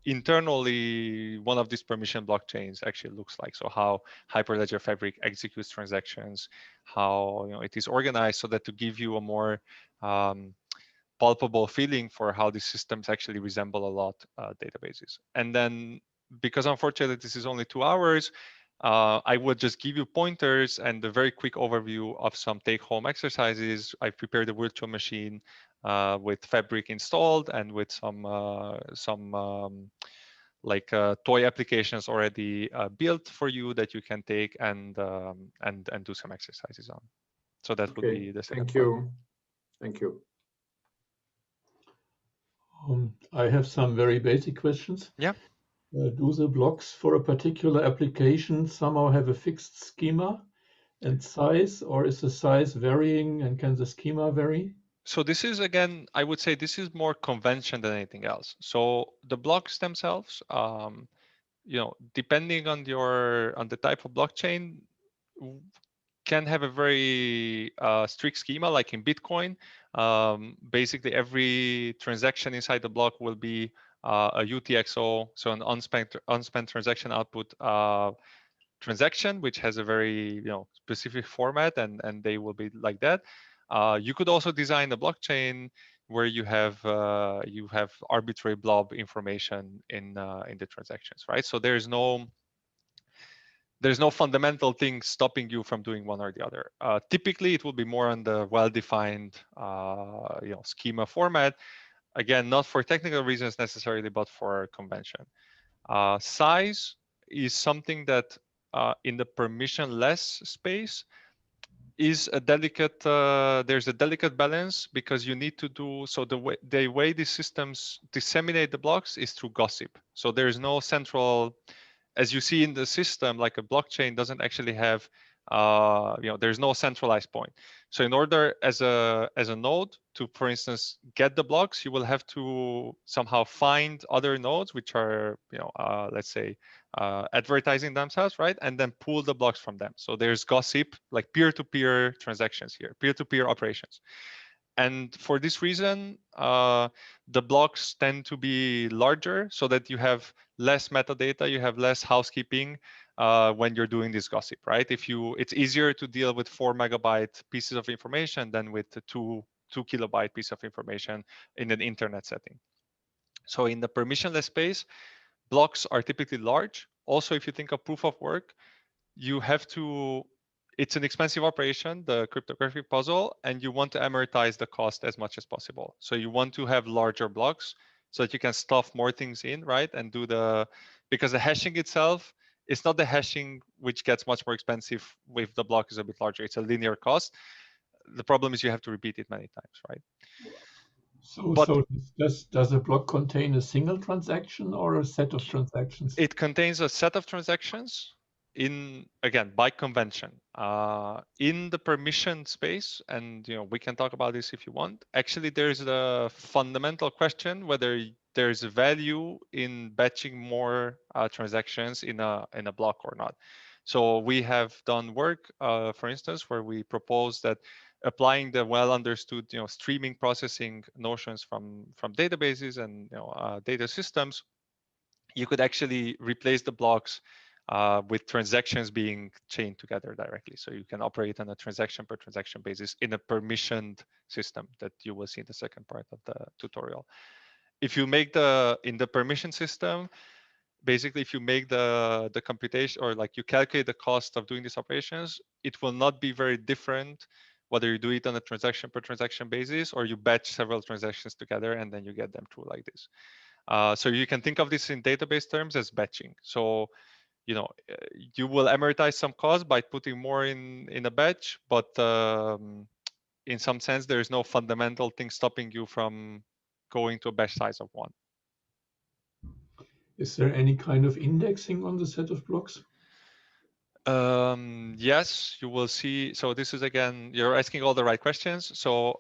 internally one of these permission blockchains actually looks like. So how Hyperledger Fabric executes transactions, how it is organized, so that to give you a more palpable feeling for how these systems actually resemble a lot databases. And then, because unfortunately this is only 2 hours, I would just give you pointers and a very quick overview of some take-home exercises. I've prepared a virtual machine with Fabric installed and with some toy applications already built for you that you can take and do some exercises on. So that would be the second part. Thank you. I have some very basic questions. Yeah. Do the blocks for a particular application somehow have a fixed schema and size, or is the size varying, and can the schema vary? So this is, again, I would say this is more convention than anything else. So the blocks themselves, depending on the type of blockchain, can have a very strict schema. Like in Bitcoin, basically every transaction inside the block will be a UTXO, so an unspent transaction output transaction, which has a very specific format, and they will be like that. You could also design a blockchain where you have arbitrary blob information in the transactions, right? So there's no fundamental thing stopping you from doing one or the other. Typically, it will be more on the well-defined schema format. Again, not for technical reasons necessarily, but for convention. Size is something that in the permissionless space is a delicate. There's a delicate balance, because you need to do so. The way these systems disseminate the blocks is through gossip. So there's no central. As you see in the system, like a blockchain doesn't actually have, there's no centralized point. So in order as a node to, for instance, get the blocks, you will have to somehow find other nodes which are, let's say, advertising themselves, right? And then pull the blocks from them. So there's gossip, like peer-to-peer transactions here, peer-to-peer operations. And for this reason, the blocks tend to be larger, so that you have less metadata, you have less housekeeping when you're doing this gossip, right? It's easier to deal with 4 megabyte pieces of information than with the 2 kilobyte piece of information in an internet setting. So in the permissionless space, blocks are typically large. Also, if you think of proof of work, it's an expensive operation, the cryptographic puzzle, and you want to amortize the cost as much as possible. So you want to have larger blocks so that you can stuff more things in, right? And because the hashing itself is not the hashing which gets much more expensive if the block is a bit larger. It's a linear cost. The problem is you have to repeat it many times, right? So does a block contain a single transaction or a set of transactions? It contains a set of transactions. again, by convention, in the permission space, and we can talk about this if you want. Actually, there's a fundamental question whether there's a value in batching more transactions in a block or not. So we have done work, for instance, where we propose that applying the well understood streaming processing notions from databases and data systems, you could actually replace the blocks with transactions being chained together directly. So you can operate on a transaction per transaction basis in a permissioned system that you will see in the second part of the tutorial. If you make in the permission system, basically if you make the computation, or like you calculate the cost of doing these operations, it will not be very different whether you do it on a transaction per transaction basis or you batch several transactions together and then you get them through like this. So you can think of this in database terms as batching. So, you will amortize some cost by putting more in a batch, but in some sense, there is no fundamental thing stopping you from going to a batch size of 1. Is there any kind of indexing on the set of blocks? Yes, you will see. So this is, again, you're asking all the right questions. So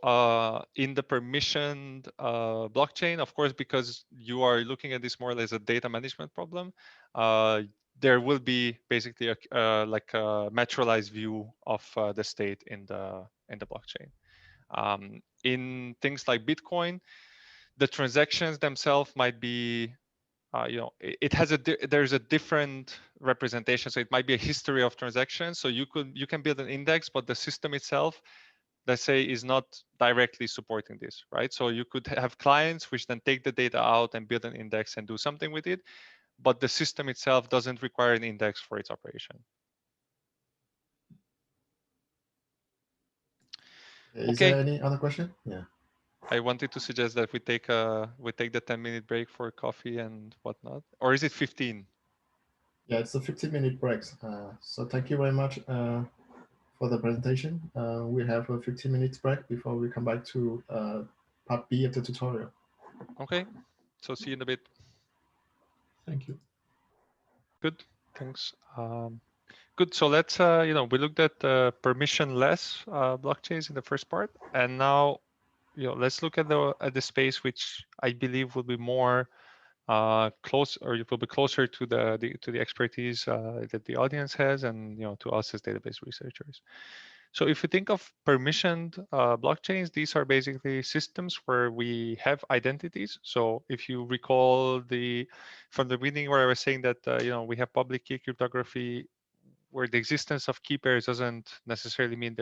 in the permissioned blockchain, of course, because you are looking at this more as a data management problem, there will be basically like a materialized view of the state in the blockchain. In things like Bitcoin, the transactions themselves might be there's a different representation. So it might be a history of transactions. So you can build an index, but the system itself, let's say, is not directly supporting this, right? So you could have clients which then take the data out and build an index and do something with it, but the system itself doesn't require an index for its operation. Is there any other question? Yeah. I wanted to suggest that we take the 10-minute break for coffee and whatnot, or is it 15? Yeah, it's a 15-minute break. So thank you very much for the presentation. We have a 15 minutes break before we come back to part B of the tutorial. Okay, so see you in a bit. Thank you. Good, thanks. Good, so let's, we looked at permissionless blockchains in the first part, and now, let's look at the space which I believe will be more close, or it will be closer to the expertise that the audience has, and to us as database researchers. So if you think of permissioned blockchains, these are basically systems where we have identities. So if you recall from the beginning where I was saying that we have public key cryptography, where the existence of key pairs doesn't necessarily mean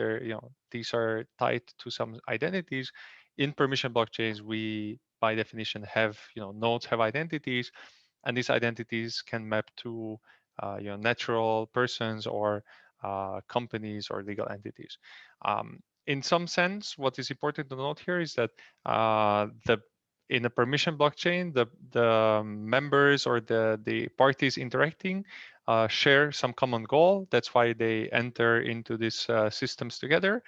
these are tied to some identities. In permission blockchains, we by definition have nodes have identities, and these identities can map to natural persons or companies or legal entities. In some sense, what is important to note here is that in a permission blockchain, the members or the parties interacting share some common goal. That's why they enter into these systems together,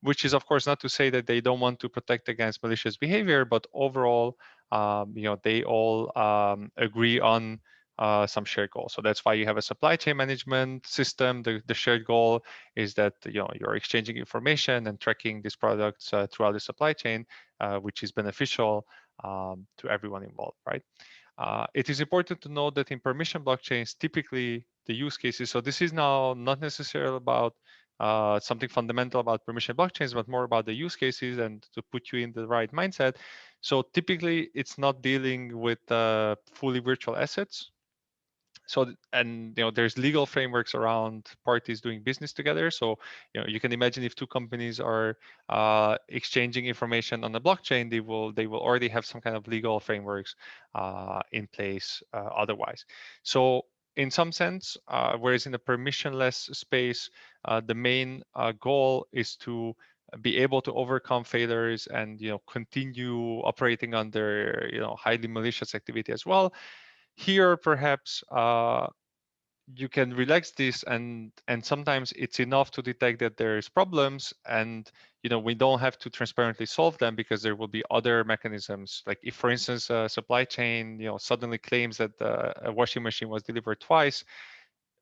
which is, of course, not to say that they don't want to protect against malicious behavior, but overall, they all agree on some shared goal. So that's why you have a supply chain management system. The shared goal is that you're exchanging information and tracking these products throughout the supply chain, which is beneficial to everyone involved, right? It is important to note that in permission blockchains, typically the use cases, so this is now not necessarily about something fundamental about permission blockchains, but more about the use cases and to put you in the right mindset. So typically it's not dealing with fully virtual assets. So, and there's legal frameworks around parties doing business together. So you can imagine if two companies are exchanging information on the blockchain, they will already have some kind of legal frameworks in place otherwise. So in some sense, whereas in the permissionless space, the main goal is to be able to overcome failures and continue operating under highly malicious activity as well. Here, perhaps you can relax this, and sometimes it's enough to detect that there's problems, and we don't have to transparently solve them because there will be other mechanisms. Like if, for instance, a supply chain suddenly claims that a washing machine was delivered twice,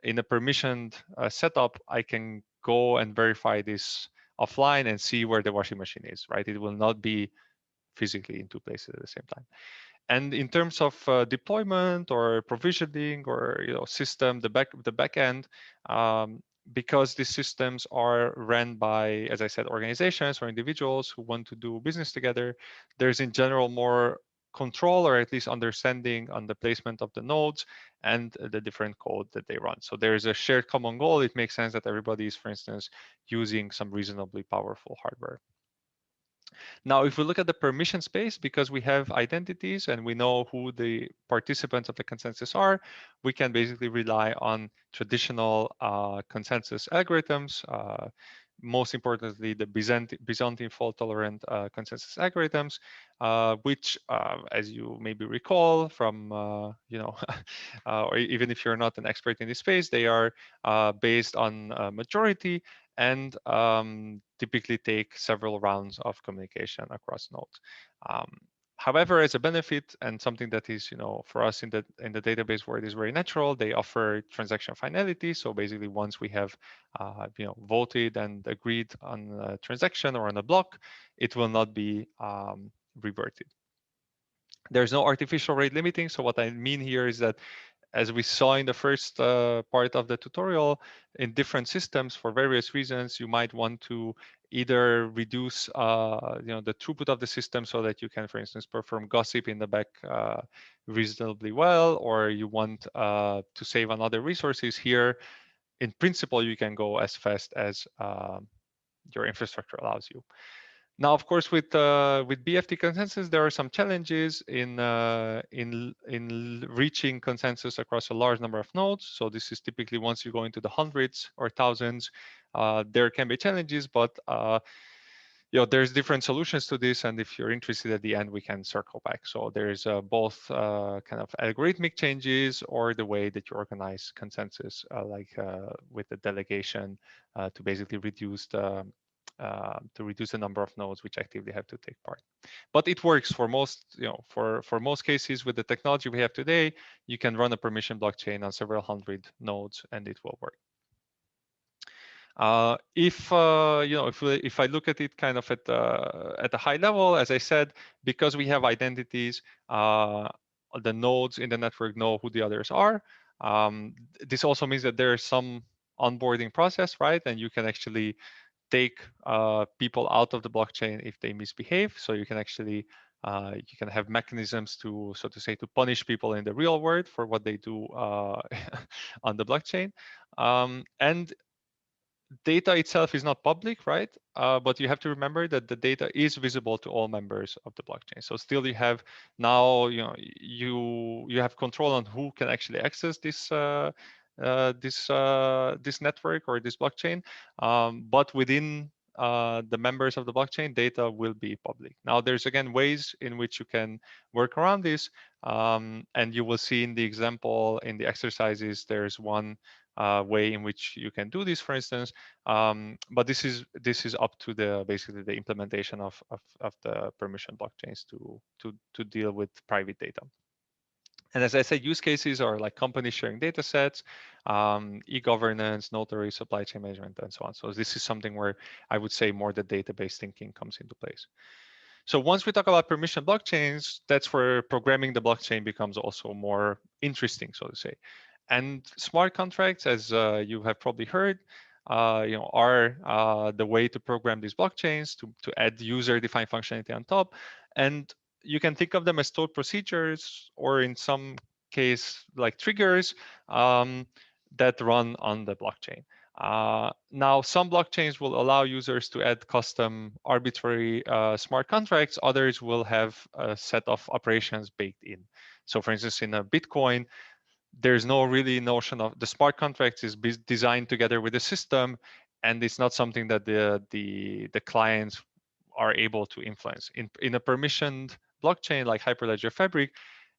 in a permissioned setup, I can go and verify this offline and see where the washing machine is, right? It will not be physically in two places at the same time. And in terms of deployment or provisioning or system, the back end, because these systems are run by, as I said, organizations or individuals who want to do business together, there's in general more control or at least understanding on the placement of the nodes and the different code that they run. So there's a shared common goal. It makes sense that everybody is, for instance, using some reasonably powerful hardware. Now, if we look at the permission space, because we have identities and we know who the participants of the consensus are, we can basically rely on traditional consensus algorithms. Most importantly, the Byzantine fault-tolerant consensus algorithms, which, as you maybe recall from, or even if you're not an expert in this space, they are based on majority and typically take several rounds of communication across nodes. However, as a benefit and something that is, for us in the database world is very natural, they offer transaction finality. So basically, once we have, voted and agreed on a transaction or on a block, it will not be reverted. There's no artificial rate limiting. So what I mean here is that, as we saw in the first part of the tutorial, in different systems for various reasons, you might want to either reduce the throughput of the system so that you can, for instance, perform gossip in the back reasonably well, or you want to save on other resources. Here, in principle, you can go as fast as your infrastructure allows you. Now, of course, with BFT consensus, there are some challenges in reaching consensus across a large number of nodes. So this is typically once you go into the hundreds or thousands, there can be challenges, but there's different solutions to this. And if you're interested at the end, we can circle back. So there's both kind of algorithmic changes or the way that you organize consensus, like with the delegation to basically reduce the number of nodes which actively have to take part. But it works for most, for most cases with the technology we have today. You can run a permission blockchain on several hundred nodes, and it will work. If I look at it kind of at a high level, as I said, because we have identities, the nodes in the network know who the others are. This also means that there is some onboarding process, right? And you can actually take people out of the blockchain if they misbehave. So you can actually you can have mechanisms to, so to say, to punish people in the real world for what they do on the blockchain. And data itself is not public, right? But you have to remember that the data is visible to all members of the blockchain. So still you have now, you have control on who can actually access this this network or this blockchain, but within the members of the blockchain, data will be public. Now, there's again ways in which you can work around this, and you will see in the example in the exercises, there's one way in which you can do this, for instance. But this is up to the basically the implementation of the permission blockchains to deal with private data. And as I said, use cases are like companies sharing data sets, e-governance, notary, supply chain management, and so on. So this is something where I would say more the database thinking comes into place. So once we talk about permission blockchains, that's where programming the blockchain becomes also more interesting, so to say. And smart contracts, as you have probably heard, are the way to program these blockchains to add user-defined functionality on top. And you can think of them as stored procedures, or in some case, like triggers that run on the blockchain. Now, some blockchains will allow users to add custom arbitrary smart contracts. Others will have a set of operations baked in. So for instance, in a Bitcoin, there's no really notion of the smart contracts is designed together with the system, and it's not something that the clients are able to influence. In a permissioned blockchain like Hyperledger Fabric,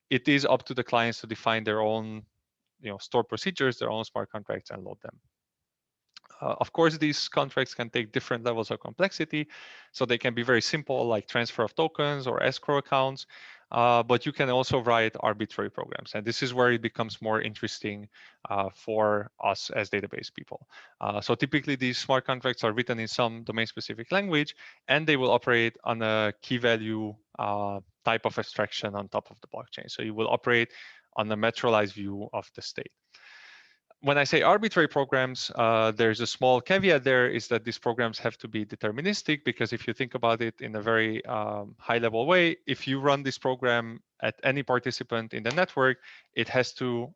it is up to the clients to define their own stored procedures, their own smart contracts, and load them. Of course, these contracts can take different levels of complexity. So they can be very simple, like transfer of tokens or escrow accounts. but you can also write arbitrary programs. And this is where it becomes more interesting for us as database people. So typically these smart contracts are written in some domain-specific language, and they will operate on a key value type of abstraction on top of the blockchain. So you will operate on a metrolized view of the state. When I say arbitrary programs, there's a small caveat there, is that these programs have to be deterministic, because if you think about it in a very high level way, if you run this program at any participant in the network, it has to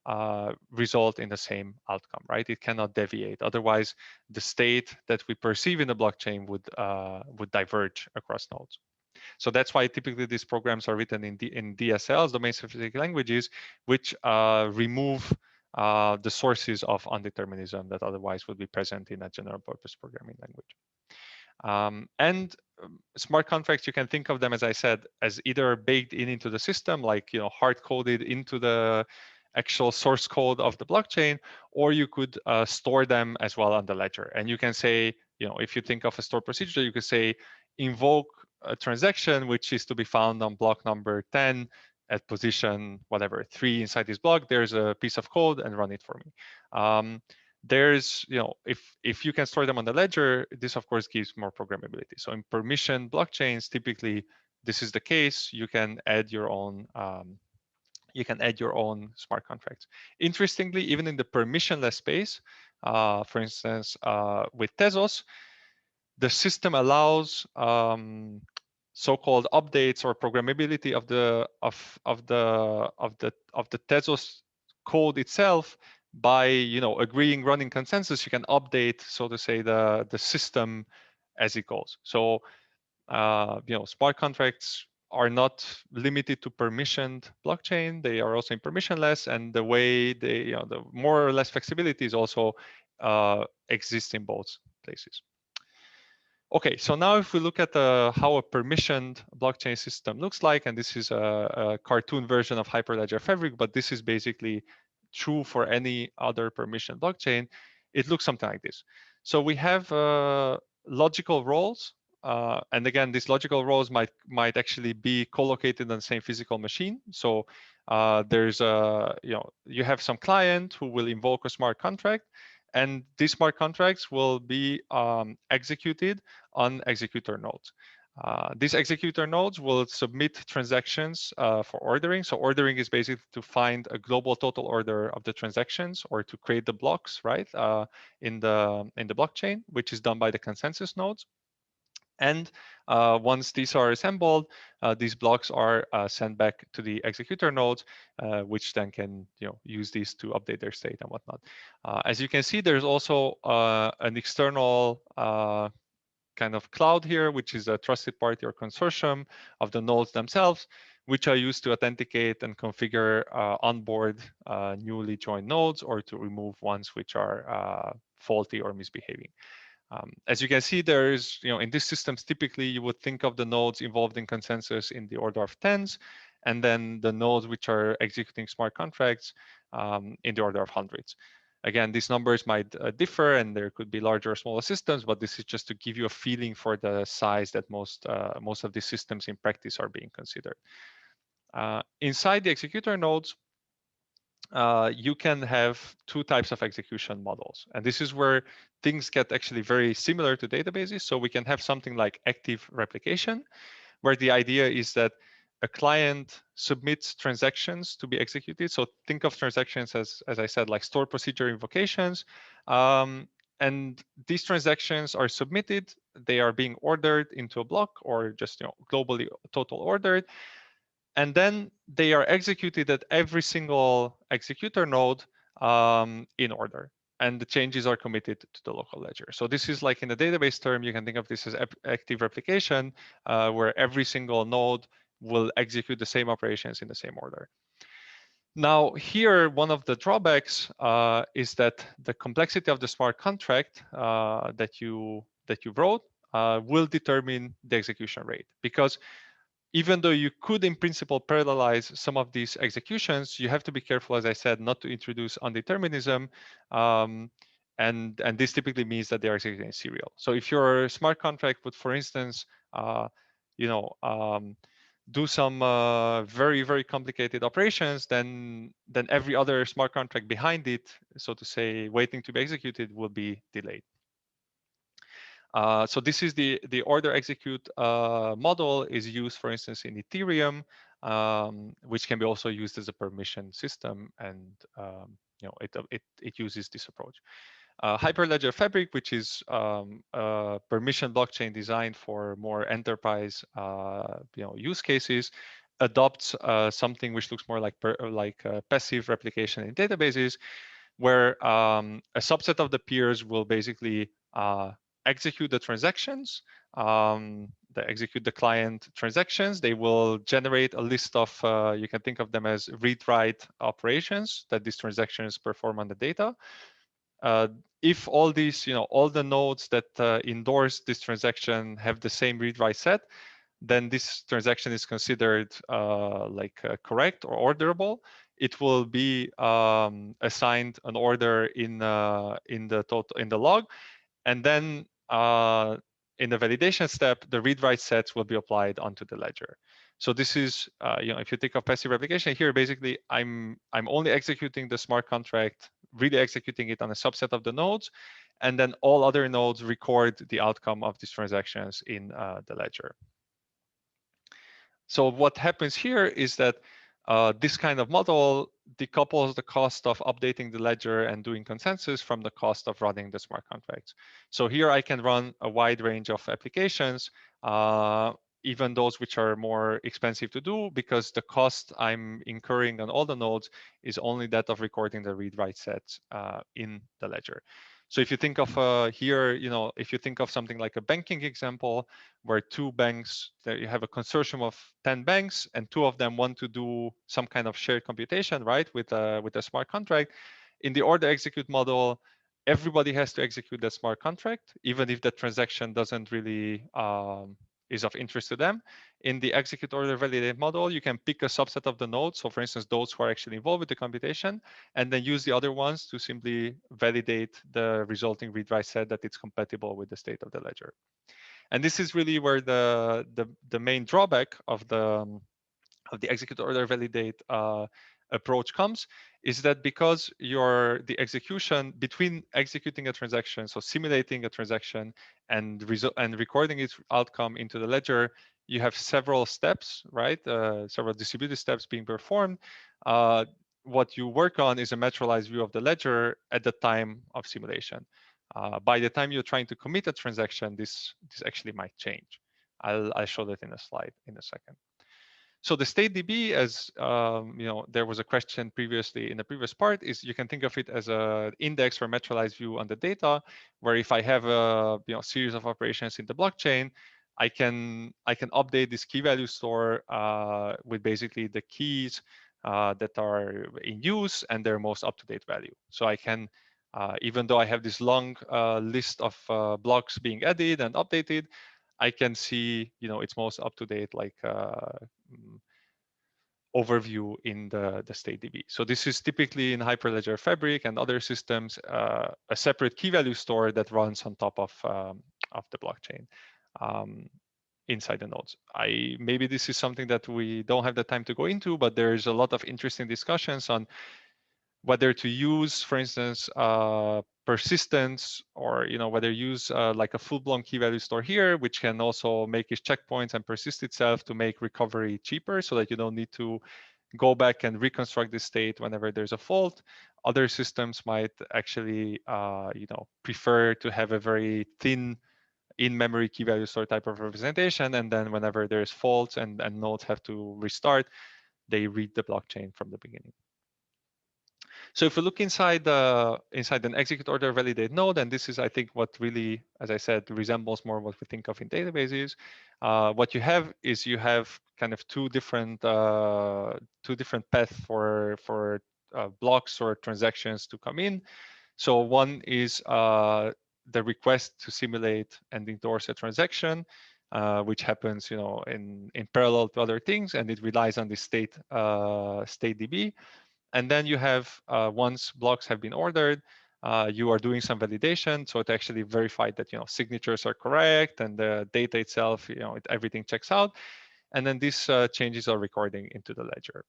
result in the same outcome, right? It cannot deviate. Otherwise, the state that we perceive in the blockchain would diverge across nodes. So that's why typically these programs are written in DSLs, domain-specific languages, which remove the sources of undeterminism that otherwise would be present in a general purpose programming language. And smart contracts, you can think of them, as I said, as either baked into the system, like hard-coded into the actual source code of the blockchain, or you could store them as well on the ledger. And you can say, if you think of a store procedure, you could say invoke a transaction which is to be found on block number 10 at position whatever 3 inside this block. There's a piece of code, and run it for me. There's, if you can store them on the ledger, this of course gives more programmability. So in permission blockchains, typically this is the case. You can add your own smart contracts. Interestingly, even in the permissionless space, for instance, with Tezos, the system allows so-called updates or programmability of the Tezos code itself. By agreeing running consensus, you can update, so to say, the system as it goes. So smart contracts are not limited to permissioned blockchain. They are also in permissionless, and the way they, the more or less flexibility is also exists in both places. Okay, so now if we look at how a permissioned blockchain system looks like, and this is a cartoon version of Hyperledger Fabric, but this is basically true for any other permissioned blockchain, it looks something like this. So we have logical roles, and again, these logical roles might actually be co-located on the same physical machine. So there's you have some client who will invoke a smart contract, and these smart contracts will be executed on executor nodes. These executor nodes will submit transactions for ordering. So ordering is basically to find a global total order of the transactions, or to create the blocks, right, in the blockchain, which is done by the consensus nodes. And once these are assembled, these blocks are sent back to the executor nodes, which then can use these to update their state and whatnot. As you can see, there's also an external kind of cloud here, which is a trusted party or consortium of the nodes themselves, which are used to authenticate and configure onboard newly joined nodes, or to remove ones which are faulty or misbehaving. As you can see, there is, in these systems, typically you would think of the nodes involved in consensus in the order of tens, and then the nodes which are executing smart contracts in the order of hundreds. Again, these numbers might differ, and there could be larger or smaller systems, but this is just to give you a feeling for the size that most of these systems in practice are being considered. Inside the executor nodes, you can have two types of execution models. And this is where things get actually very similar to databases. So we can have something like active replication, where the idea is that a client submits transactions to be executed. So think of transactions as I said, like stored procedure invocations. And these transactions are submitted. They are being ordered into a block, or just globally total ordered. And then they are executed at every single executor node in order. And the changes are committed to the local ledger. So this is like, in the database term, you can think of this as active replication, where every single node will execute the same operations in the same order. Now here, one of the drawbacks is that the complexity of the smart contract that you wrote will determine the execution rate, because even though you could, in principle, parallelize some of these executions, you have to be careful, as I said, not to introduce undeterminism. And this typically means that they are executing serial. So if your smart contract would, for instance, do some very, very complicated operations, then every other smart contract behind it, so to say, waiting to be executed, will be delayed. So this is the order execute model is used, for instance, in Ethereum, which can be also used as a permission system, and you know, it uses this approach. Hyperledger Fabric, which is a permission blockchain designed for more enterprise you know, use cases, adopts something which looks more like passive replication in databases, where a subset of the peers will basically execute the transactions. They execute the client transactions. They will generate a list of, you can think of them as read-write operations that these transactions perform on the data. If all these, you know, all the nodes that endorse this transaction have the same read-write set, then this transaction is considered correct or orderable. It will be assigned an order in the log, and then in the validation step, the read-write sets will be applied onto the ledger. So this is, you know, if you think of passive replication here, basically I'm only executing the smart contract, really executing it on a subset of the nodes, and then all other nodes record the outcome of these transactions in the ledger. So what happens here is that this kind of model decouples the cost of updating the ledger and doing consensus from the cost of running the smart contracts. So here I can run a wide range of applications, even those which are more expensive to do, because the cost I'm incurring on all the nodes is only that of recording the read-write sets in the ledger. So if you think of here, you know, if you think of something like a banking example, where two banks, that you have a consortium of 10 banks, and two of them want to do some kind of shared computation, right, with a smart contract. In the order execute model, everybody has to execute that smart contract, even if the transaction doesn't really is of interest to them. In the execute order validate model, you can pick a subset of the nodes. So for instance, those who are actually involved with the computation, and then use the other ones to simply validate the resulting read-write set that it's compatible with the state of the ledger. And this is really where the main drawback of the execute order validate approach comes, is that because the execution between executing a transaction, so simulating a transaction and recording its outcome into the ledger, you have several steps, right? Several distributed steps being performed. What you work on is a materialized view of the ledger at the time of simulation. By the time you're trying to commit a transaction, this actually might change. I'll show that in a slide in a second. So the state DB, as you know, there was a question previously in the previous part, is you can think of it as an index or materialized view on the data, where if I have a series of operations in the blockchain, I can update this key value store with basically the keys that are in use and their most up-to-date value. So I can, even though I have this long list of blocks being added and updated, I can see, you know, its most up-to-date overview in the state DB. So this is typically in Hyperledger Fabric and other systems, a separate key value store that runs on top of the blockchain inside the nodes. Maybe this is something that we don't have the time to go into, but there's a lot of interesting discussions on whether to use, for instance, persistence, or whether use like a full-blown key value store here, which can also make its checkpoints and persist itself to make recovery cheaper, so that you don't need to go back and reconstruct the state whenever there's a fault. Other systems might actually, prefer to have a very thin in-memory key value store type of representation, and then whenever there's faults and nodes have to restart, they read the blockchain from the beginning. So if we look inside an execute order validate node, and this is, I think, what really, as I said, resembles more what we think of in databases. What you have is kind of two different paths for blocks or transactions to come in. So one is the request to simulate and endorse a transaction, which happens, in parallel to other things, and it relies on the state DB. And then you have, once blocks have been ordered, you are doing some validation. So it actually verified that, signatures are correct and the data itself, everything checks out. and then these changes are recording into the ledger.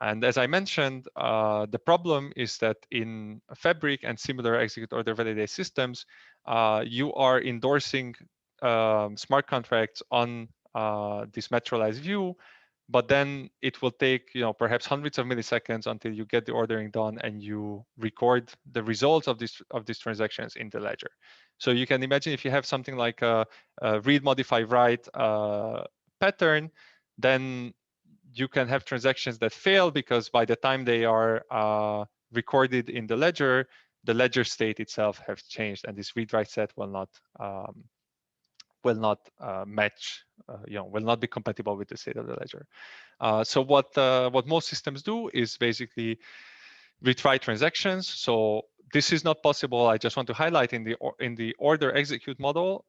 And as I mentioned, the problem is that in Fabric and similar execute order validate systems, you are endorsing smart contracts on this materialized view, but then it will take, perhaps hundreds of milliseconds until you get the ordering done and you record the results of these transactions in the ledger. So you can imagine if you have something like a read, modify, write pattern, then you can have transactions that fail because by the time they are recorded in the ledger state itself has changed, and this read-write set will not match, will not be compatible with the state of the ledger. So what most systems do is basically retry transactions. So this is not possible. I just want to highlight in the order execute model,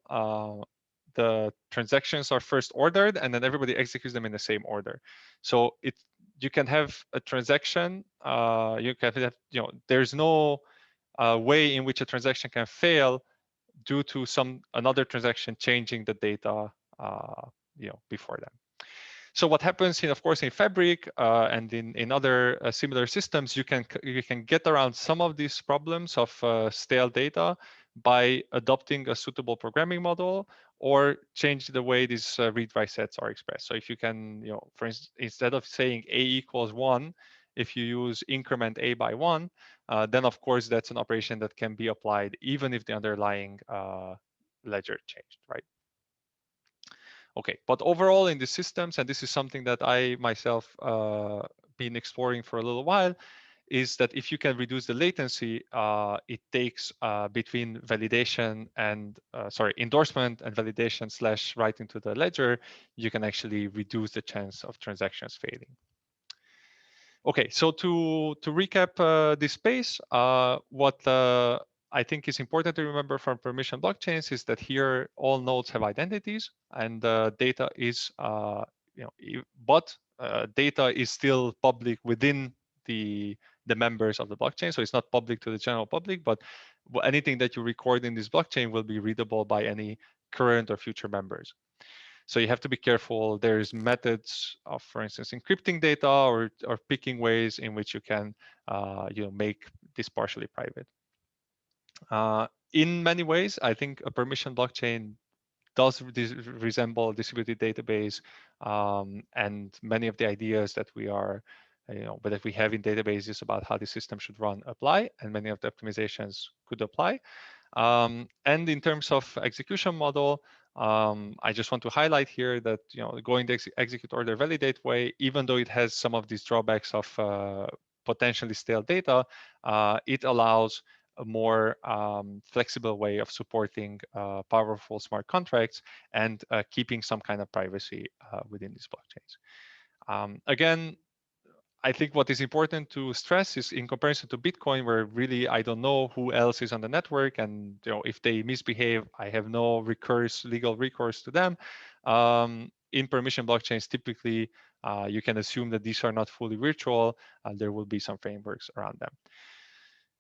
the transactions are first ordered and then everybody executes them in the same order. So you can have a transaction, you can have, there's no way in which a transaction can fail due to another transaction changing the data before them. So what happens, of course, in Fabric and in other similar systems, you can get around some of these problems of stale data by adopting a suitable programming model or change the way these read-write sets are expressed. So if you can, for instance, instead of saying a equals 1, if you use increment a by 1, then of course that's an operation that can be applied even if the underlying ledger changed, right? Okay, but overall in the systems, and this is something that I myself been exploring for a little while, is that if you can reduce the latency, it takes between validation and endorsement and validation / writing to the ledger, you can actually reduce the chance of transactions failing. Okay, so to recap this space, what I think is important to remember from permission blockchains is that here all nodes have identities, and data is, data is still public within the members of the blockchain. So it's not public to the general public, but anything that you record in this blockchain will be readable by any current or future members. So you have to be careful. There's methods of, for instance, encrypting data or picking ways in which you can, make this partially private. In many ways, I think a permission blockchain does resemble a distributed database, and many of the ideas that we are, that we have in databases about how the system should run apply, and many of the optimizations could apply. And in terms of execution model, I just want to highlight here that going the execute order validate way, even though it has some of these drawbacks of potentially stale data, it allows a more flexible way of supporting powerful smart contracts and keeping some kind of privacy within these blockchains. Again, I think what is important to stress is in comparison to Bitcoin, where really I don't know who else is on the network, and if they misbehave, I have no legal recourse to them. In permission blockchains, typically you can assume that these are not fully virtual, and there will be some frameworks around them.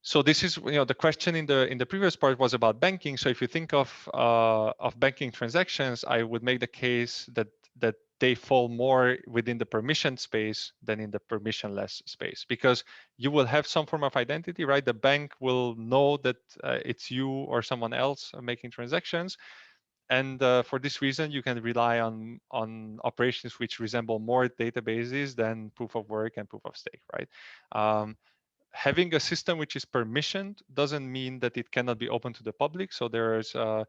So this is, the question in the previous part was about banking. So if you think of banking transactions, I would make the case that they fall more within the permission space than in the permissionless space, because you will have some form of identity, right? The bank will know that it's you or someone else making transactions. And for this reason, you can rely on operations which resemble more databases than proof of work and proof of stake, right? Having a system which is permissioned doesn't mean that it cannot be open to the public. So there's, for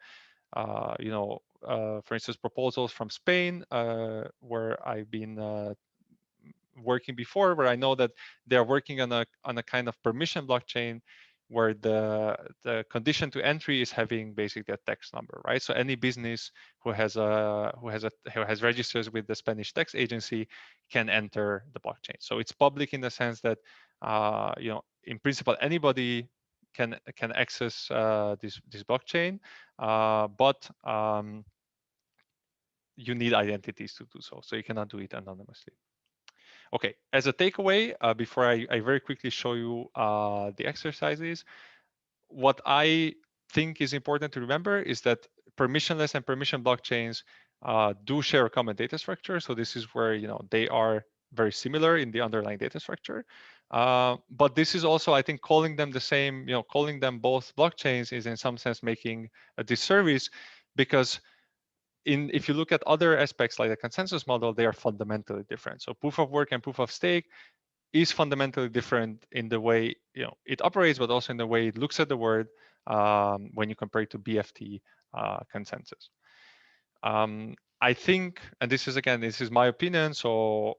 instance, proposals from Spain where I've been working before, where I know that they're working on a kind of permission blockchain where the condition to entry is having basically a tax number, right? So any business who has registers with the Spanish tax agency can enter the blockchain. So it's public in the sense that in principle anybody can access this blockchain, but you need identities to do so. So you cannot do it anonymously. Okay, as a takeaway, before I very quickly show you the exercises, what I think is important to remember is that permissionless and permission blockchains do share a common data structure. So this is where they are very similar in the underlying data structure. But this is also, I think, calling them the same, calling them both blockchains is in some sense making a disservice, because if you look at other aspects like the consensus model, they are fundamentally different. So proof of work and proof of stake is fundamentally different in the way it operates, but also in the way it looks at the world when you compare it to BFT consensus. I think, and this is my opinion, so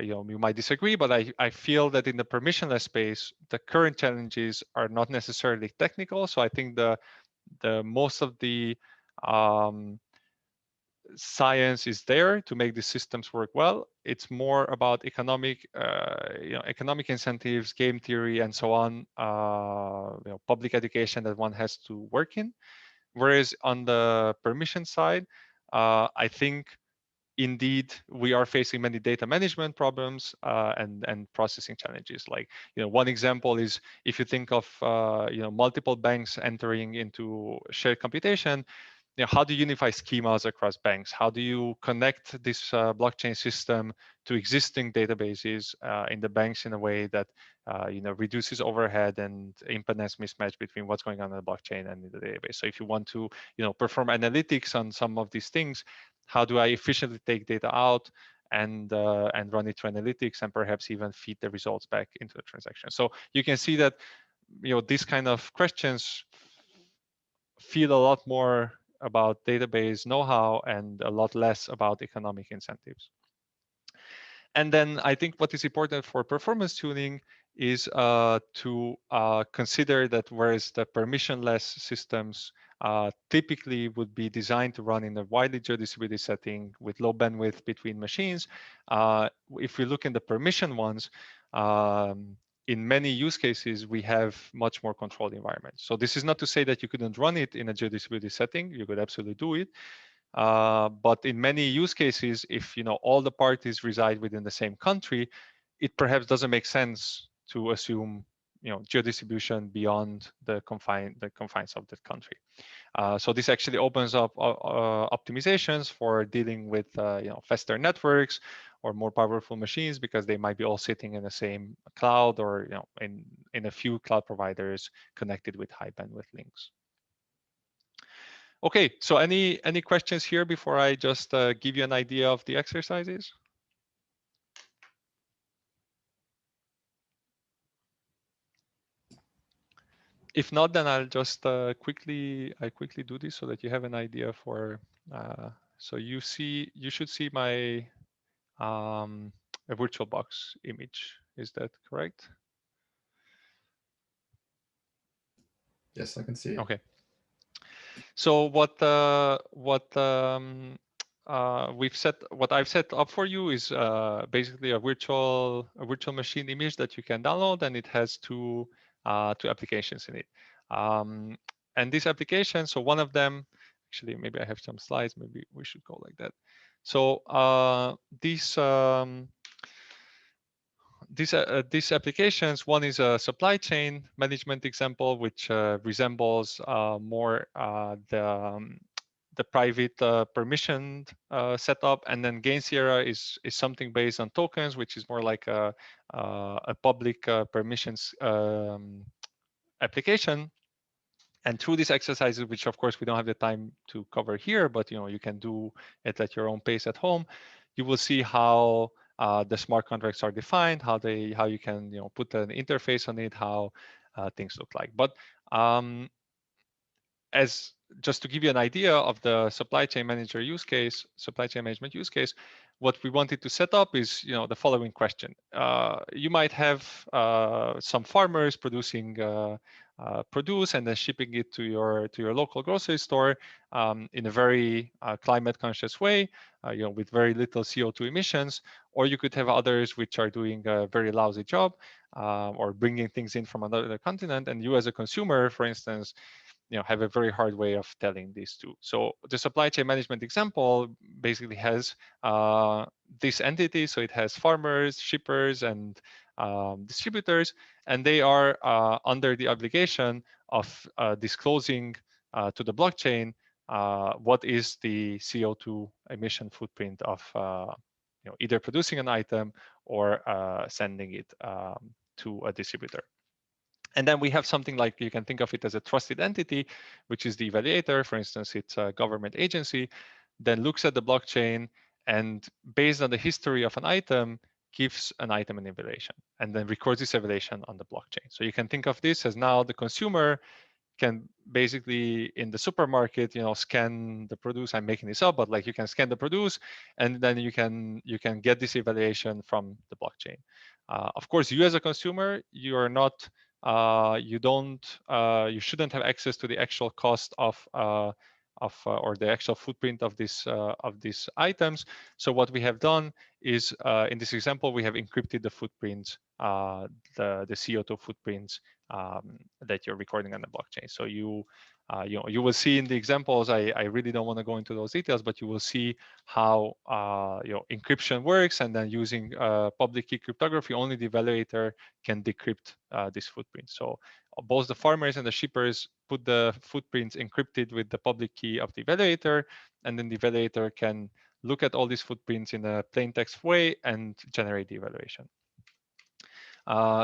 you might disagree, but I feel that in the permissionless space, the current challenges are not necessarily technical. So I think the most of the science is there to make the systems work well. It's more about economic incentives, game theory, and so on. Public education that one has to work in. Whereas on the permission side, I think indeed we are facing many data management problems and processing challenges. Like one example is if you think of multiple banks entering into shared computation. How do you unify schemas across banks? How do you connect this blockchain system to existing databases in the banks in a way that reduces overhead and impedance mismatch between what's going on in the blockchain and in the database? So if you want to perform analytics on some of these things, how do I efficiently take data out and run it through analytics and perhaps even feed the results back into the transaction? So you can see that these kind of questions feel a lot more about database know-how and a lot less about economic incentives. And then I think what is important for performance tuning is to consider that whereas the permissionless systems typically would be designed to run in a widely geo-distributed setting with low bandwidth between machines, if we look in the permission ones, in many use cases, we have much more controlled environments. So this is not to say that you couldn't run it in a geo-distributed setting. You could absolutely do it. But in many use cases, if all the parties reside within the same country, it perhaps doesn't make sense to assume geo-distribution beyond the confines of that country. So this actually opens up optimizations for dealing with faster networks or more powerful machines, because they might be all sitting in the same cloud or in a few cloud providers connected with high bandwidth links. Okay, so any questions here before I just give you an idea of the exercises? If not, then I'll just quickly do this so that you have an idea for. So you should see my a VirtualBox image. Is that correct? Yes, I can see it. Okay. So what I've set up for you is basically a virtual machine image that you can download, and it has two applications in it. And these applications, so one of them, actually, maybe I have some slides. Maybe we should go like that. So these applications, one is a supply chain management example, which resembles more the private permissioned setup, and then Gain Sierra is something based on tokens, which is more like a public permissions application. And through these exercises, which of course we don't have the time to cover here, but you can do it at your own pace at home, you will see how the smart contracts are defined, how you can put an interface on it, how things look like. But as just to give you an idea of the supply chain management use case, what we wanted to set up is the following question. You might have some farmers producing produce and then shipping it to your local grocery store in a very climate conscious way, with very little CO2 emissions. Or you could have others which are doing a very lousy job or bringing things in from another continent, and you as a consumer, for instance, have a very hard way of telling these two. So the supply chain management example basically has this entity. So it has farmers, shippers, and distributors, and they are under the obligation of disclosing to the blockchain what is the CO2 emission footprint of either producing an item or sending it to a distributor. And then we have something like, you can think of it as a trusted entity, which is the evaluator. For instance, it's a government agency, then looks at the blockchain and based on the history of an item, gives an item an evaluation and then records this evaluation on the blockchain. So you can think of this as now the consumer can basically in the supermarket, scan the produce. I'm making this up, but like you can scan the produce and then you can get this evaluation from the blockchain. Of course, you as a consumer, you are not, you shouldn't have access to the actual cost of or the actual footprint of these items. So what we have done is in this example, we have encrypted the footprints, the CO2 footprints that you're recording on the blockchain. So you will see in the examples, I really don't want to go into those details, but you will see how encryption works, and then using public key cryptography, only the evaluator can decrypt this footprint. So both the farmers and the shippers put the footprints encrypted with the public key of the evaluator, and then the evaluator can look at all these footprints in a plain text way and generate the evaluation.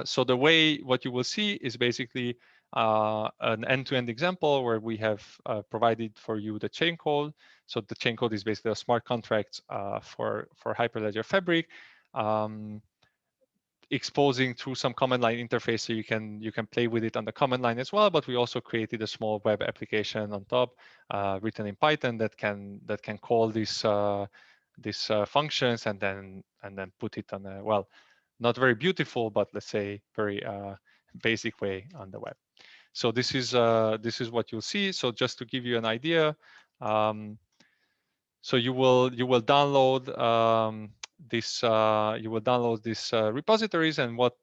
So the way what you will see is basically an end-to-end example where we have provided for you the chain code. So the chain code is basically a smart contract for Hyperledger Fabric, exposing through some command line interface, so you can play with it on the command line as well. But we also created a small web application on top, written in Python, that can call these functions and then put it on a, well, not very beautiful, but let's say very basic way on the web. So this is what you'll see. So just to give you an idea, so you will download these repositories, and what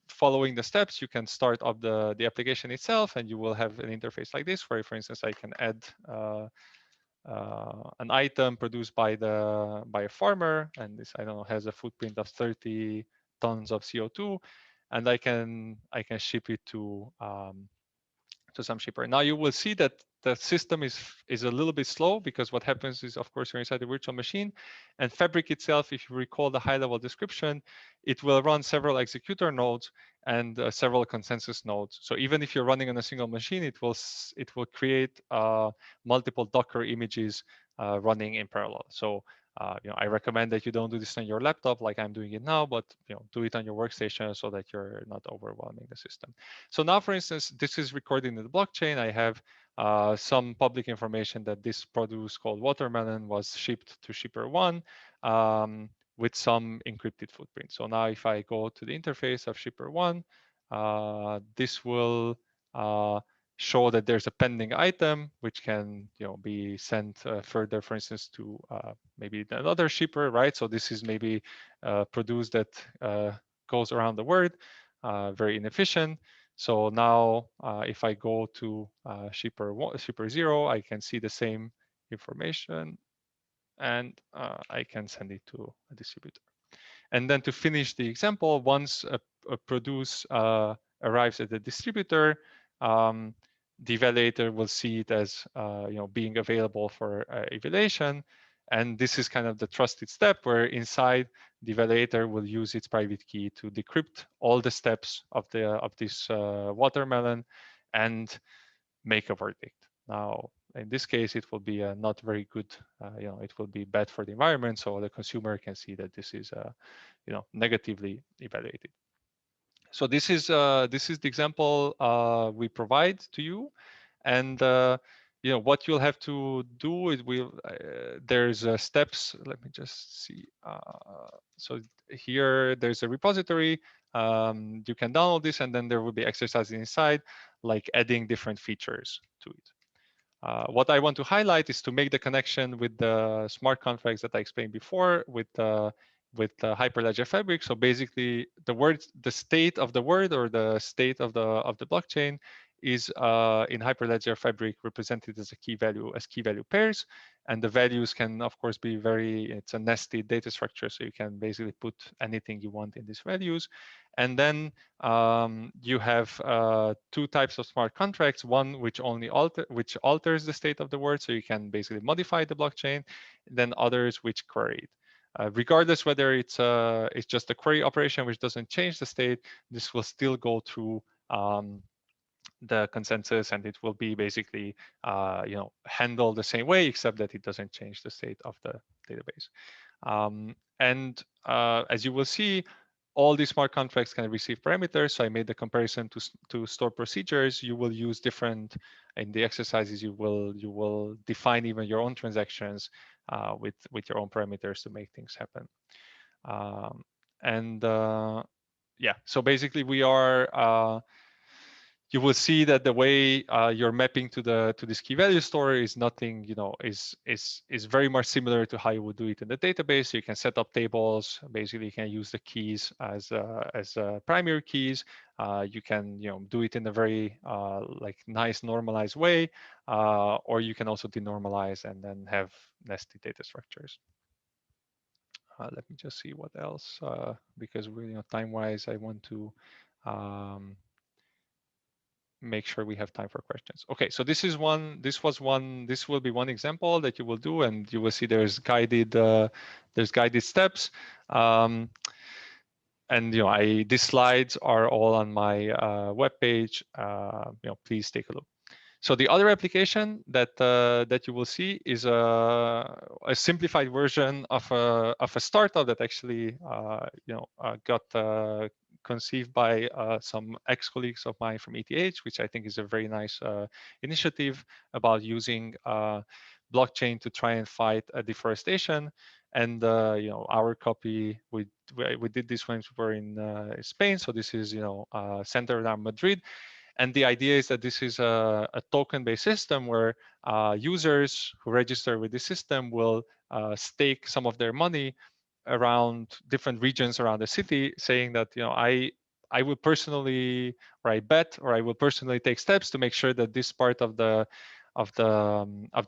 following the steps, you can start up the application itself, and you will have an interface like this, where, for instance, I can add an item produced by a farmer, and this, I don't know, has a footprint of 30 tons of CO2, and I can ship it to some shipper. Now you will see that the system is a little bit slow, because what happens is, of course, you're inside the virtual machine, and Fabric itself, if you recall the high-level description, it will run several executor nodes and several consensus nodes. So even if you're running on a single machine, it will create multiple Docker images running in parallel. So I recommend that you don't do this on your laptop like I'm doing it now, but do it on your workstation so that you're not overwhelming the system. So now, for instance, this is recorded in the blockchain. I have some public information that this produce called watermelon was shipped to shipper 1 with some encrypted footprint. So now if I go to the interface of shipper 1, this will show that there's a pending item, which can be sent further, for instance, to maybe another shipper, right? So this is maybe produce that goes around the world, very inefficient. So now if I go to shipper 0, I can see the same information, and I can send it to a distributor. And then to finish the example, once a produce arrives at the distributor, the evaluator will see it as being available for evaluation. And this is kind of the trusted step, where inside the evaluator will use its private key to decrypt all the steps of this watermelon and make a verdict. Now, in this case, it will be not very good. It will be bad for the environment, so the consumer can see that this is negatively evaluated. So this is the example we provide to you, and what you'll have to do is there's steps. Let me just see. So here there's a repository. You can download this, and then there will be exercises inside, like adding different features to it. What I want to highlight is to make the connection with the smart contracts that I explained before with Hyperledger Fabric. So basically, the state of the word, or the state of the blockchain, is in Hyperledger Fabric represented as a key value pairs, and the values can of course be it's a nested data structure, so you can basically put anything you want in these values. And then you have two types of smart contracts, one which only alters the state of the word, so you can basically modify the blockchain, then others which query it. Regardless whether it's just a query operation which doesn't change the state, this will still go through the consensus, and it will be basically handled the same way, except that it doesn't change the state of the database. And as you will see, all these smart contracts can receive parameters. So I made the comparison to store procedures. You will use different in the exercises. You will define even your own transactions with your own parameters to make things happen. Yeah, so basically we are. You will see that the way you're mapping to this key value store is nothing, is very much similar to how you would do it in the database. So you can set up tables. Basically, you can use the keys as primary keys. You can do it in a very nice normalized way, or you can also denormalize and then have nested data structures. Let me just see what else, because we, time-wise, I want to. Make sure we have time for questions. Okay, so this will be one example that you will do, and you will see there's guided steps. And these slides are all on my webpage. Please take a look. So the other application that you will see is a simplified version of a startup that actually got conceived by some ex-colleagues of mine from ETH, which I think is a very nice initiative about using blockchain to try and fight deforestation. And our copy, we did this when we were in Spain. So this is centered around Madrid. And the idea is that this is a token-based system where users who register with this system will stake some of their money around different regions around the city, saying that I will personally, or I bet, or I will personally take steps to make sure that this part of the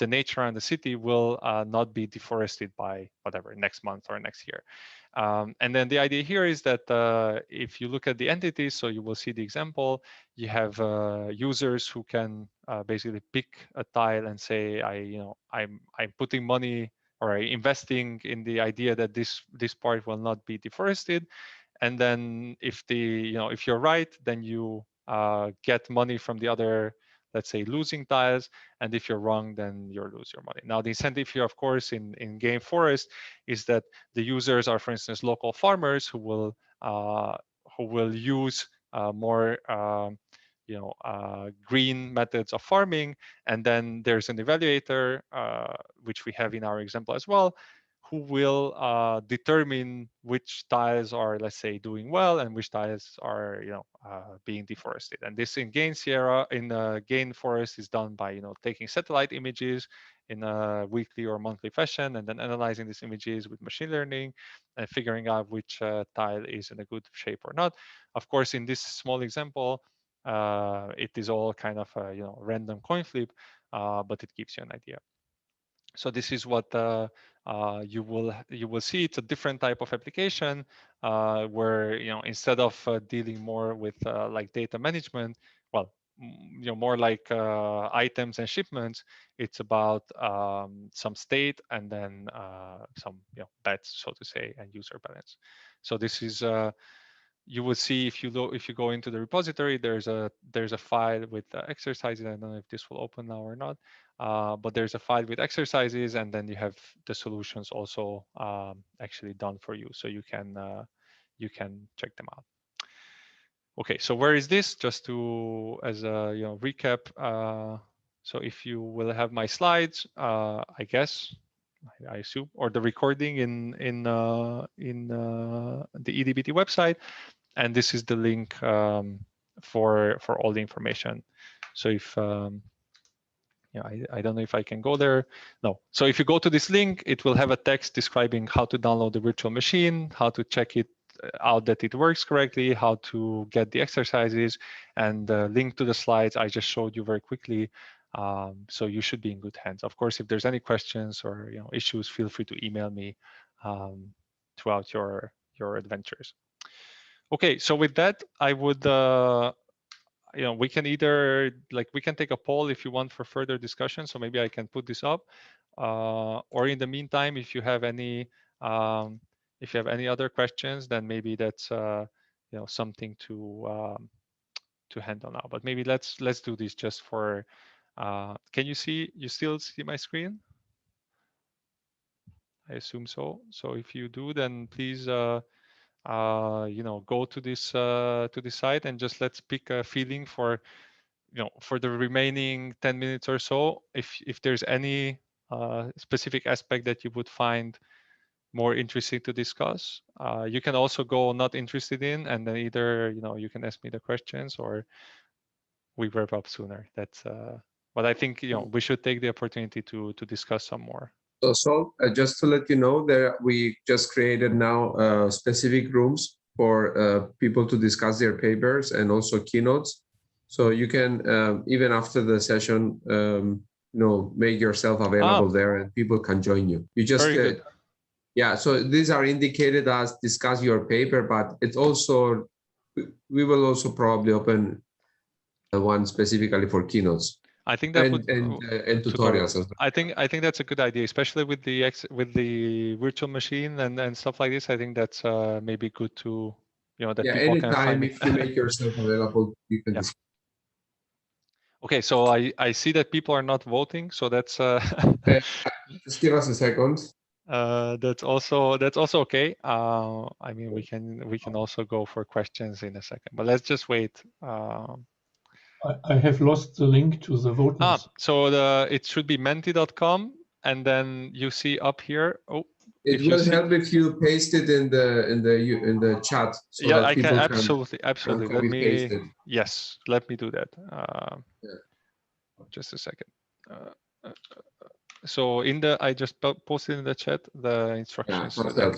nature around the city will not be deforested by whatever next month or next year. And then the idea here is that if you look at the entities, so you will see the example, you have users who can basically pick a tile and say, I'm putting money or investing in the idea that this part will not be deforested. And then if you're right, then you get money from the other, let's say, losing tiles, and if you're wrong, then you lose your money. Now, the incentive here, of course, in Game Forest is that the users are, for instance, local farmers who will use more green methods of farming, and then there's an evaluator, which we have in our example as well, who will determine which tiles are, let's say, doing well and which tiles are, being deforested. And this in Gain Forest is done by, taking satellite images in a weekly or monthly fashion, and then analyzing these images with machine learning and figuring out which tile is in a good shape or not. Of course, in this small example, it is all kind of a random coin flip, but it gives you an idea. So this is what you will see. It's a different type of application where instead of dealing more with like data management, well, more like items and shipments, it's about some state and then some bets, so to say, and user balance. So this is you will see if you go into the repository, there's a file with exercises. I don't know if this will open now or not, but there's a file with exercises, and then you have the solutions also actually done for you, so you can check them out. Okay, so where is this? Just to as a recap. So if you will have my slides, I guess. I assume, or the recording in the EDBT website, and this is the link for all the information. So if I don't know if I can go there. No. So if you go to this link, it will have a text describing how to download the virtual machine, how to check it, out that it works correctly, how to get the exercises, and the link to the slides I just showed you very quickly. So you should be in good hands. Of course, if there's any questions or issues, feel free to email me throughout your adventures. Okay, so with that, I would we can either we can take a poll if you want for further discussion. So maybe I can put this up, or in the meantime, if you have any other questions, then maybe that's something to handle now. But maybe let's do this just for. Can you still see my screen? I assume so. So if you do, then please go to this site and just let's pick a feeling for for the remaining 10 minutes or so. If there's any specific aspect that you would find more interesting to discuss, you can also go not interested in, and then either you can ask me the questions or we wrap up sooner. That's but I think we should take the opportunity to discuss some more. So just to let you know, we just created now specific rooms for people to discuss their papers and also keynotes. So you can even after the session, make yourself available there, and people can join you. You just yeah. So these are indicated as discuss your paper, but it's also we will also probably open one specifically for keynotes. I think that and tutorials as well. I think that's a good idea, especially with the virtual machine and stuff like this. I think that's maybe good to that people can find if you make yourself available, you can. Yeah. Okay, so I see that people are not voting, so that's just give us a second. That's also okay. I mean, we can also go for questions in a second, but let's just wait. I have lost the link to the voting. So it should be menti.com, and then you see up here. Oh, it will help if you paste it in the chat. So yeah, that I people can absolutely. Let me let me do that. Just a second. So I just posted in the chat the instructions. Okay.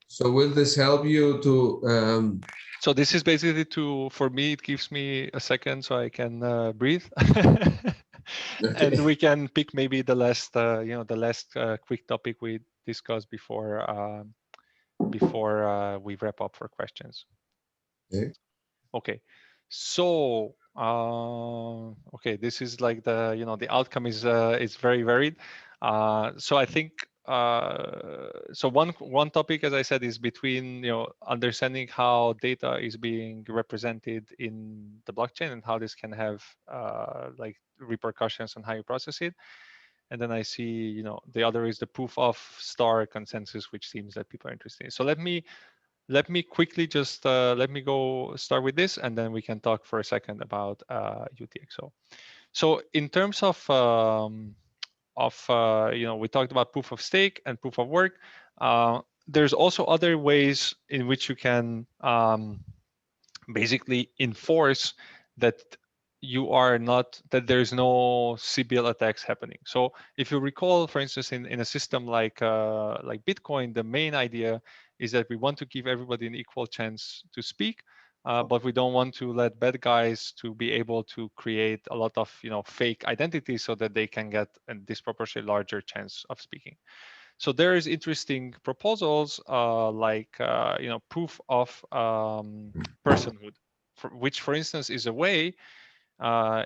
So will this help you to? So this is basically for me, it gives me a second so I can breathe. And we can pick maybe the last, the last quick topic we discussed before we wrap up for questions. Okay. So okay, this is like the outcome is very varied. So I think so one topic, as I said, is between understanding how data is being represented in the blockchain and how this can have like repercussions on how you process it. And then I see the other is the proof of star consensus, which seems that people are interested in. So let me quickly just let me go start with this, and then we can talk for a second about UTXO. So in terms of we talked about proof of stake and proof of work. There's also other ways in which you can basically enforce that that there's no CBL attacks happening. So if you recall, for instance, in a system like Bitcoin, the main idea is that we want to give everybody an equal chance to speak, but we don't want to let bad guys to be able to create a lot of fake identities so that they can get a disproportionately larger chance of speaking. So there is interesting proposals like proof of personhood, which, for instance, is a way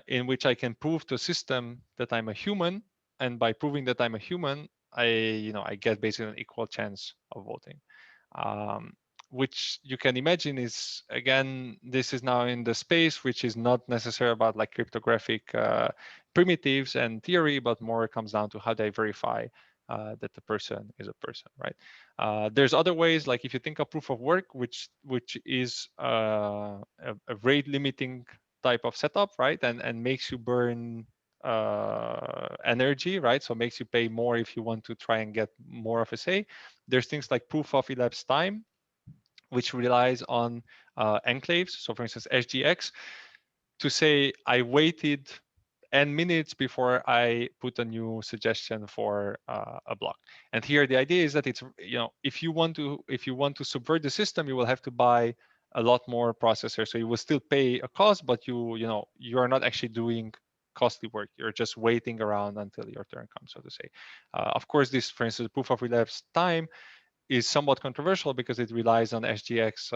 in which I can prove to a system that I'm a human, and by proving that I'm a human, I get basically an equal chance of voting. Which you can imagine is, again, this is now in the space which is not necessarily about like cryptographic primitives and theory, but more comes down to how they verify that the person is a person, right? There's other ways, like if you think of proof of work, which is a rate limiting type of setup, right? And makes you burn energy, right? So it makes you pay more if you want to try and get more of a say. There's things like proof of elapsed time, which relies on enclaves. So for instance, SGX, to say I waited n minutes before I put a new suggestion for a block. And here the idea is that it's, if you want to subvert the system, you will have to buy a lot more processors. So you will still pay a cost, but you are not actually doing costly work. You're just waiting around until your turn comes, so to say. Of course, this, for instance, proof of elapsed time is somewhat controversial because it relies on SGX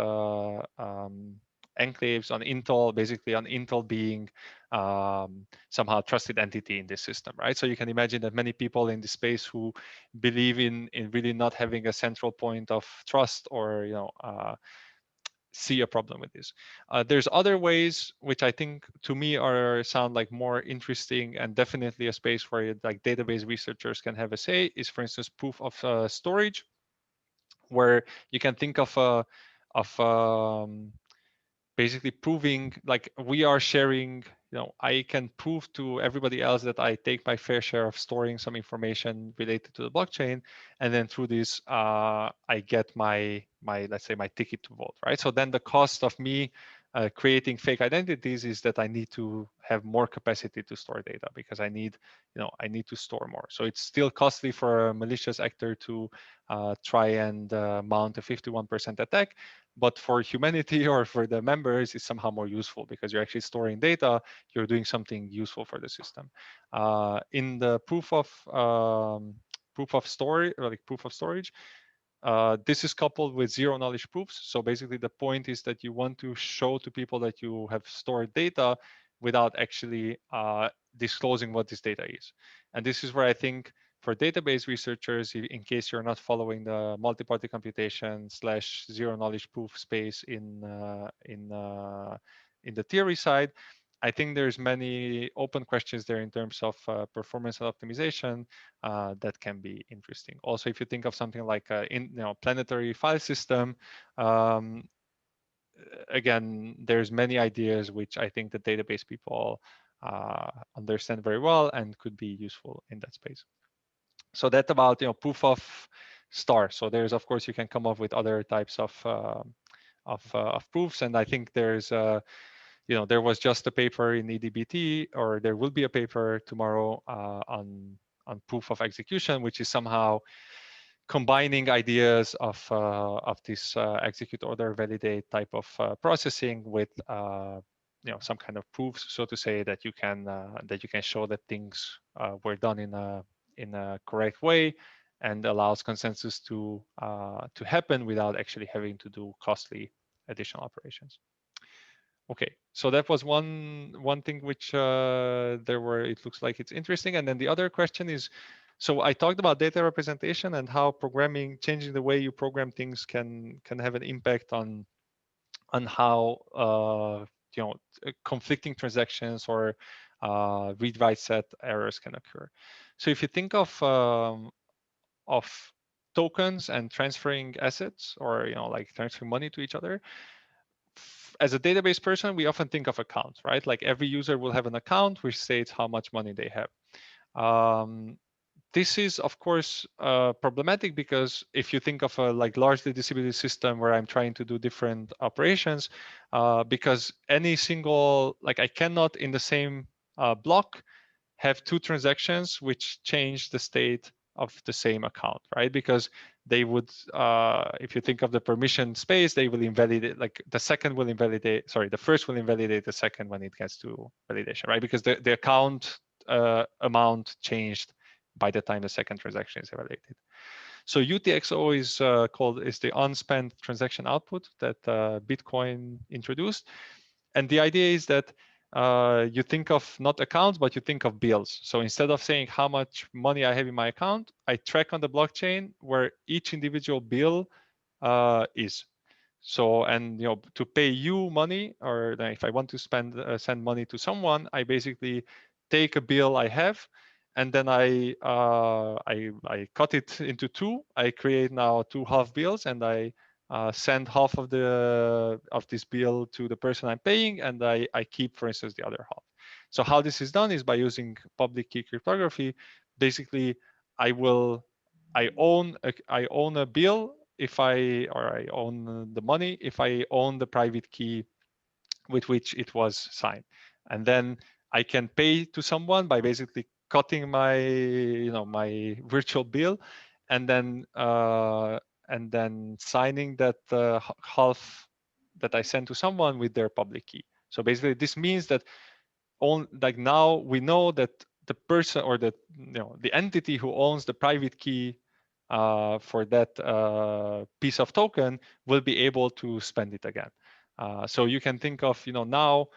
enclaves, on Intel, basically on Intel being somehow a trusted entity in this system, right? So you can imagine that many people in the space who believe in really not having a central point of trust, or see a problem with this. There's other ways which I think to me sound like more interesting, and definitely a space where like database researchers can have a say, is for instance proof of storage, where you can think of basically proving, like, we are sharing, I can prove to everybody else that I take my fair share of storing some information related to the blockchain, and then through this I get my let's say my ticket to vote, right? So then the cost of me creating fake identities is that I need to have more capacity to store data, because I need to store more. So it's still costly for a malicious actor to try and mount a 51% attack, but for humanity or for the members, it's somehow more useful, because you're actually storing data, you're doing something useful for the system. In the proof of storage, or like proof of storage, this is coupled with zero knowledge proofs. So basically the point is that you want to show to people that you have stored data without actually disclosing what this data is. And this is where I think for database researchers, in case you're not following the multi-party computation / zero knowledge proof space in the theory side, I think there's many open questions there in terms of performance and optimization that can be interesting. Also, if you think of something like planetary file system, again, there's many ideas which I think the database people understand very well and could be useful in that space. So that's about proof of star. So there's, of course, you can come up with other types of proofs, and I think there's there was just a paper in EDBT, or there will be a paper tomorrow on proof of execution, which is somehow combining ideas of this execute, order, validate type of processing with some kind of proofs, so to say, that you can show that things were done in a correct way, and allows consensus to happen without actually having to do costly additional operations. Okay, so that was one thing which it looks like it's interesting. And then the other question is, so I talked about data representation and how changing the way you program things can have an impact on how conflicting transactions or read-write set errors can occur. So if you think of tokens and transferring assets, or like transferring money to each other, as a database person, we often think of accounts, right? Like every user will have an account which states how much money they have. This is, of course, problematic, because if you think of a largely distributed system where I'm trying to do different operations, because any single, I cannot in the same block have two transactions which change the state of the same account, right? Because they would, if you think of the permission space, they will invalidate, the first will invalidate the second when it gets to validation, right? Because the account amount changed by the time the second transaction is validated. So UTXO is the unspent transaction output that Bitcoin introduced. And the idea is that you think of not accounts, but you think of bills. So instead of saying how much money I have in my account, I track on the blockchain where each individual bill is. So, and to pay you money, or if I want to send money to someone, I basically take a bill I have, and then I cut it into two. I create now two half bills, and I send half of this bill to the person I'm paying, and I keep, for instance, the other half. So how this is done is by using public key cryptography. Basically, I own a bill if I own the money if I own the private key with which it was signed, and then I can pay to someone by basically cutting my my virtual bill, and then signing that half that I send to someone with their public key. So basically, this means that now we know that the person or the entity who owns the private key for that piece of token will be able to spend it again. So you can think of now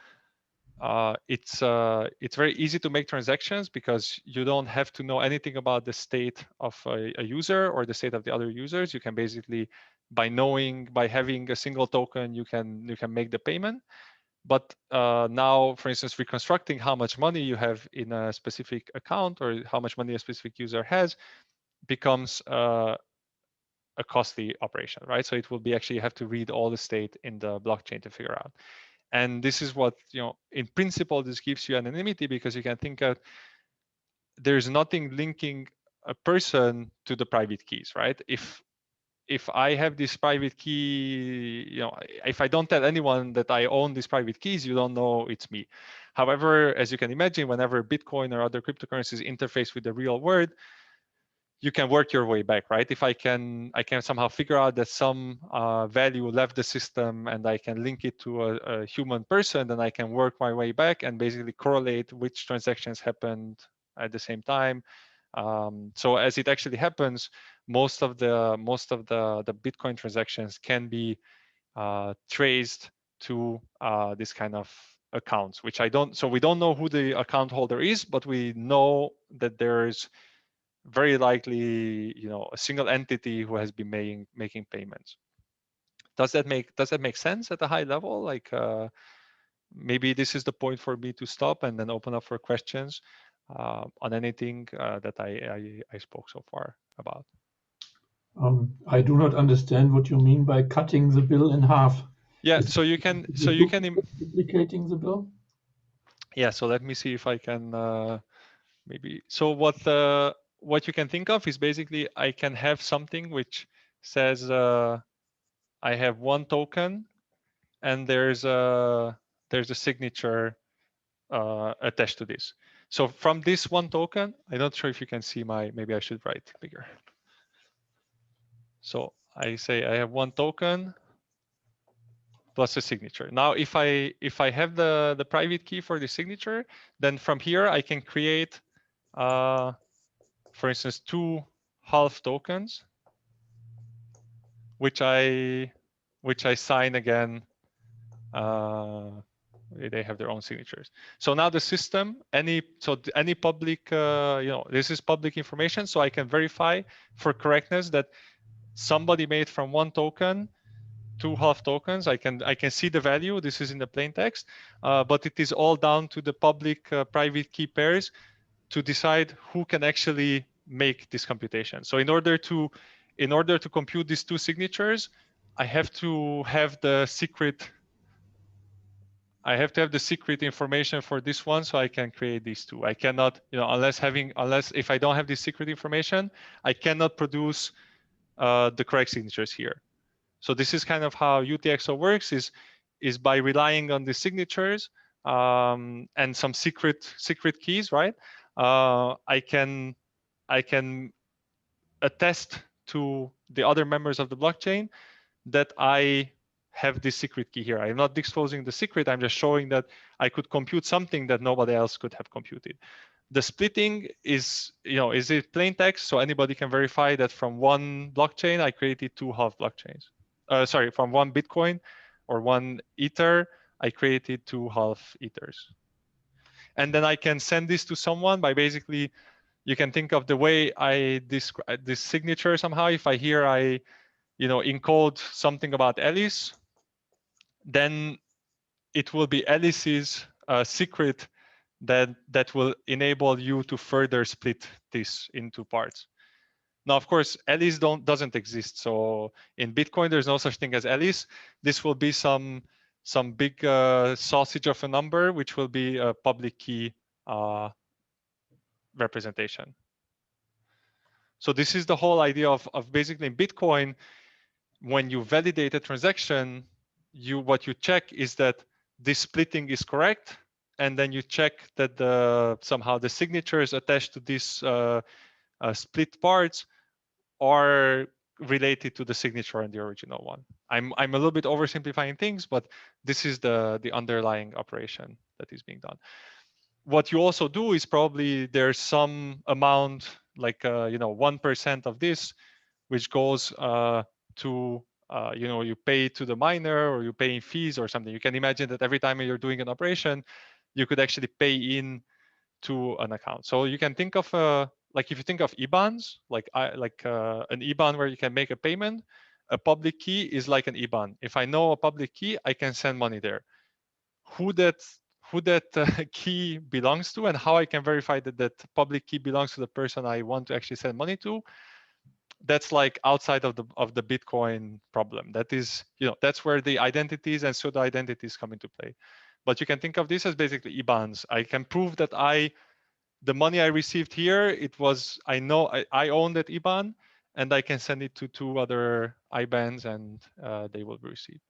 it's very easy to make transactions because you don't have to know anything about the state of a user or the state of the other users. You can basically by having a single token you can make the payment. But now, for instance, reconstructing how much money you have in a specific account or how much money a specific user has becomes a costly operation, right? So it will be actually you have to read all the state in the blockchain to figure out. And this is what, in principle, this gives you anonymity because you can think of there's nothing linking a person to the private keys, right? If I have this private key, if I don't tell anyone that I own these private keys, you don't know it's me. However, as you can imagine, whenever Bitcoin or other cryptocurrencies interface with the real world, you can work your way back, right? If I can somehow figure out that some value left the system and I can link it to a human person, then I can work my way back and basically correlate which transactions happened at the same time. So as it actually happens, most of the Bitcoin transactions can be traced to this kind of accounts, which so we don't know who the account holder is, but we know that there's very likely a single entity who has been making payments. Does that make sense at a high level? Like maybe this is the point for me to stop and then open up for questions on anything that I spoke so far about. I do not understand what you mean by cutting the bill in half. Yeah, so you can duplicating the bill. Yeah, so let me see if I can maybe. So what you can think of is basically I can have something which says I have one token and there's a signature attached to this. So from this one token, I'm not sure if you can see maybe I should write bigger. So I say I have one token plus a signature. Now, if I have the private key for the signature, then from here I can create, for instance, 2 half tokens, which I sign again. They have their own signatures. So now the system, any public, this is public information, so I can verify for correctness that somebody made from one token 2 half tokens. I can see the value. This is in the plain text, but it is all down to the public private key pairs to decide who can actually make this computation. So in order to compute these 2 signatures, I have to have the secret. I have to have the secret information for this one, so I can create these 2. I cannot, unless if I don't have this secret information, I cannot produce the correct signatures here. So this is kind of how UTXO works: is by relying on the signatures and some secret keys, right? I can attest to the other members of the blockchain that I have this secret key here. I'm not disclosing the secret. I'm just showing that I could compute something that nobody else could have computed. The splitting is it plain text, so anybody can verify that from one blockchain I created 2 half blockchains. Sorry, from one Bitcoin or one Ether, I created 2 half Ethers. And then I can send this to someone by basically, you can think of the way I describe this signature somehow. If I encode something about Alice, then it will be Alice's secret that will enable you to further split this into parts. Now, of course, Alice doesn't exist. So in Bitcoin, there's no such thing as Alice. This will be some some big sausage of a number, which will be a public key representation. So this is the whole idea of basically in Bitcoin, when you validate a transaction, what you check is that this splitting is correct, and then you check that somehow the signatures attached to these split parts are related to the signature on the original one. I'm a little bit oversimplifying things, but this is the underlying operation that is being done. What you also do is probably there's some amount, like 1% of this, which goes to you pay to the miner, or you pay in fees or something. You can imagine that every time you're doing an operation, you could actually pay in to an account. So you can think of like if you think of IBANs, like an IBAN where you can make a payment, a public key is like an IBAN. If I know a public key, I can send money there. Who that key belongs to, and how I can verify that that public key belongs to the person I want to actually send money to, that's like outside of the Bitcoin problem. That is, that's where the identities and pseudo identities come into play. But you can think of this as basically IBANs. I can prove that the money I received here, I know I own that IBAN, and I can send it to 2 other IBANs, and they will be received.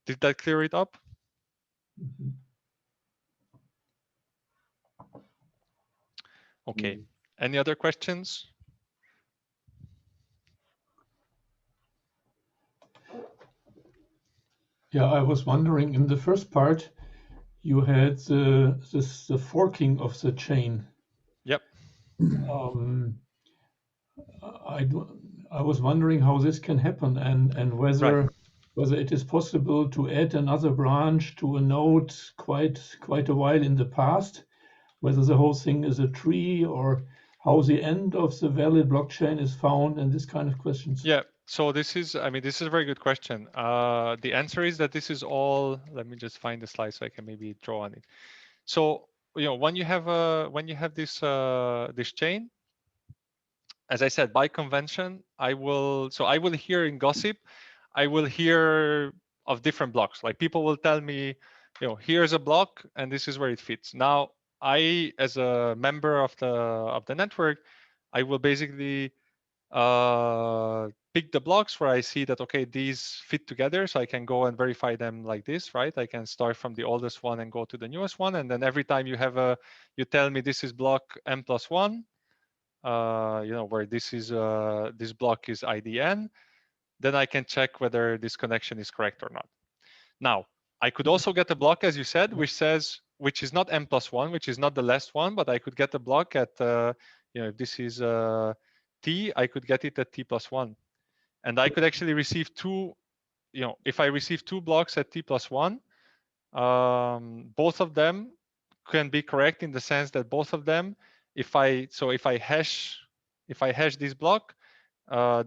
Did that clear it up? Mhm. Okay. Any other questions? Yeah, I was wondering, in the first part, you had the forking of the chain. Yep. I was wondering how this can happen, and whether it is possible to add another branch to a node quite a while in the past, whether the whole thing is a tree, or how the end of the valid blockchain is found, and this kind of questions. Yeah. So this is a very good question. The answer is that this is all. Let me just find the slide so I can maybe draw on it. So when you have this this chain, as I said, by convention, I will hear in gossip, I will hear of different blocks. Like people will tell me, here's a block and this is where it fits. Now, I, as a member of the network, I will basically pick the blocks where I see that, okay, these fit together, so I can go and verify them like this, right? I can start from the oldest one and go to the newest one, and then every time you tell me this is block m+1, where this block is IDN, then I can check whether this connection is correct or not. Now, I could also get a block, as you said, which is not m+1, which is not the last one, but I could get a block at, if this is t, I could get it at t+1. And I could actually receive 2, if I receive 2 blocks at t+1, both of them can be correct in the sense that both of them, if I hash this block,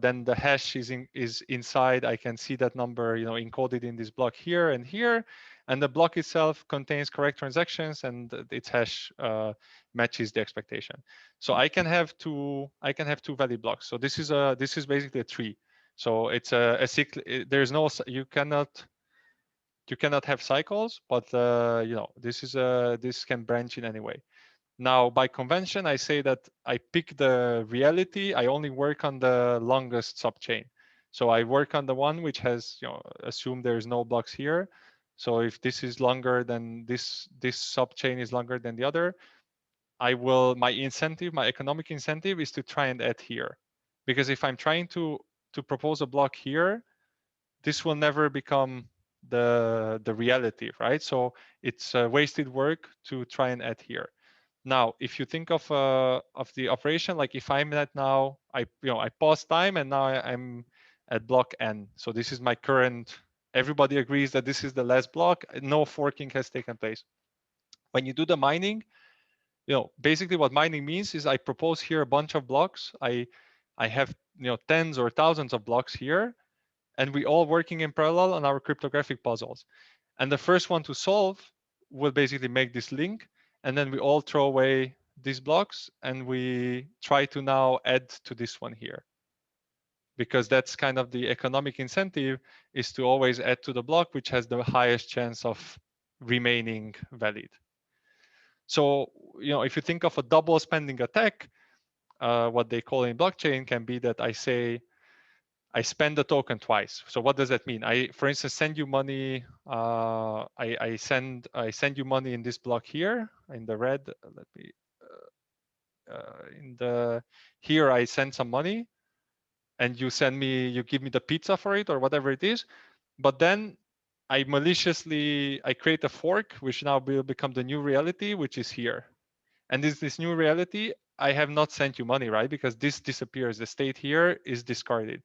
then the hash is inside. I can see that number, encoded in this block here and here, and the block itself contains correct transactions, and its hash matches the expectation. So I can have 2 valid blocks. So this is basically a tree. So it's a cycle. There's no, you cannot have cycles, but this can branch in any way. Now, by convention, I say that I pick the reality. I only work on the longest subchain. So I work on the one which has, assume there's no blocks here. So if this is longer than this subchain is longer than the other, my economic incentive is to try and add here. Because if I'm trying to propose a block here, this will never become the reality, right? So it's wasted work to try and add here. Now, if you think of the operation, like if I'm at now, I pause time and now I'm at block n. So this is my current. Everybody agrees that this is the last block. No forking has taken place. When you do the mining, basically what mining means is I propose here a bunch of blocks. I have tens or thousands of blocks here, and we all working in parallel on our cryptographic puzzles. And the first one to solve will basically make this link, and then we all throw away these blocks and we try to now add to this one here. because that's kind of the economic incentive, is to always add to the block which has the highest chance of remaining valid. So, you know, if you think of a double spending attack, what they call in blockchain can be that I say, I spend the token twice. So what does that mean? I, for instance, send you money. I send you money in this block here in the red. Let me here I send some money, and you give me the pizza for it or whatever it is. But then I maliciously create a fork, which now will become the new reality, which is here. And this new reality, I have not sent you money, right? Because this disappears. The state here is discarded.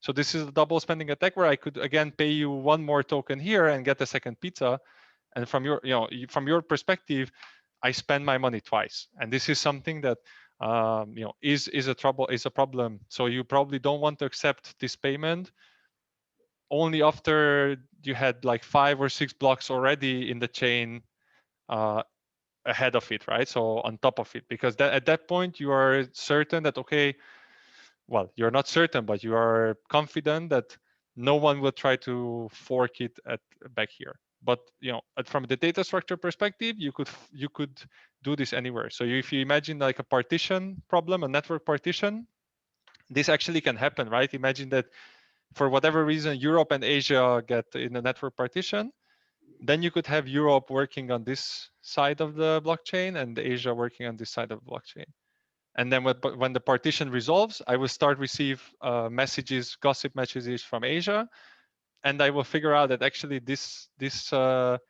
So this is a double spending attack where I could again pay you one more token here and get a second pizza. And from your, from your perspective, I spend my money twice. And this is something that is a problem. So you probably don't want to accept this payment only after you had like 5 or 6 blocks already in the chain ahead of it, right? So on top of it, because at that point you are certain that, okay, well, you're not certain, but you are confident that no one will try to fork it back here. But from the data structure perspective, you could do this anywhere. So if you imagine like a partition problem, a network partition, this actually can happen, right? Imagine that for whatever reason, Europe and Asia get in a network partition. Then you could have Europe working on this side of the blockchain and Asia working on this side of the blockchain. And then when the partition resolves, I will start receive messages, gossip messages from Asia, and I will figure out that actually this part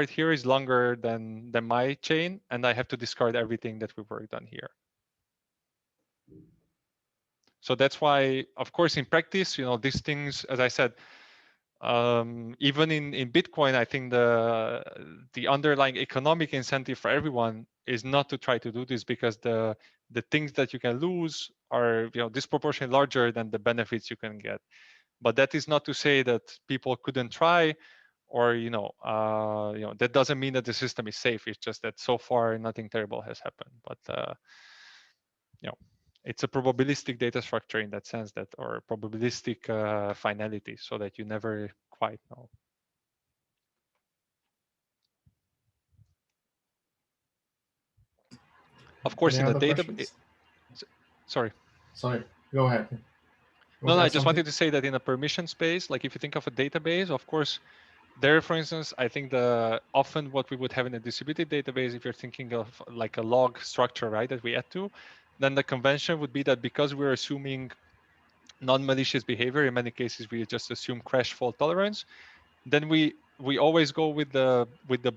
here is longer than my chain, and I have to discard everything that we worked on here. So that's why, of course, in practice, these things, as I said, even in Bitcoin, I think the underlying economic incentive for everyone is not to try to do this, because the things that you can lose are disproportionately larger than the benefits you can get. But that is not to say that people couldn't try, or that doesn't mean that the system is safe. It's just that so far nothing terrible has happened. But it's a probabilistic data structure in that sense, that, or probabilistic finality, so that you never quite know. Of course, Any in the other data. questions? Sorry. Sorry, go ahead. No, I just wanted to say that in a permission space, like if you think of a database, of course, there, for instance, I think often what we would have in a distributed database, if you're thinking of like a log structure, right, that we add to, then the convention would be that because we're assuming non-malicious behavior, in many cases we just assume crash fault tolerance, then we always go with the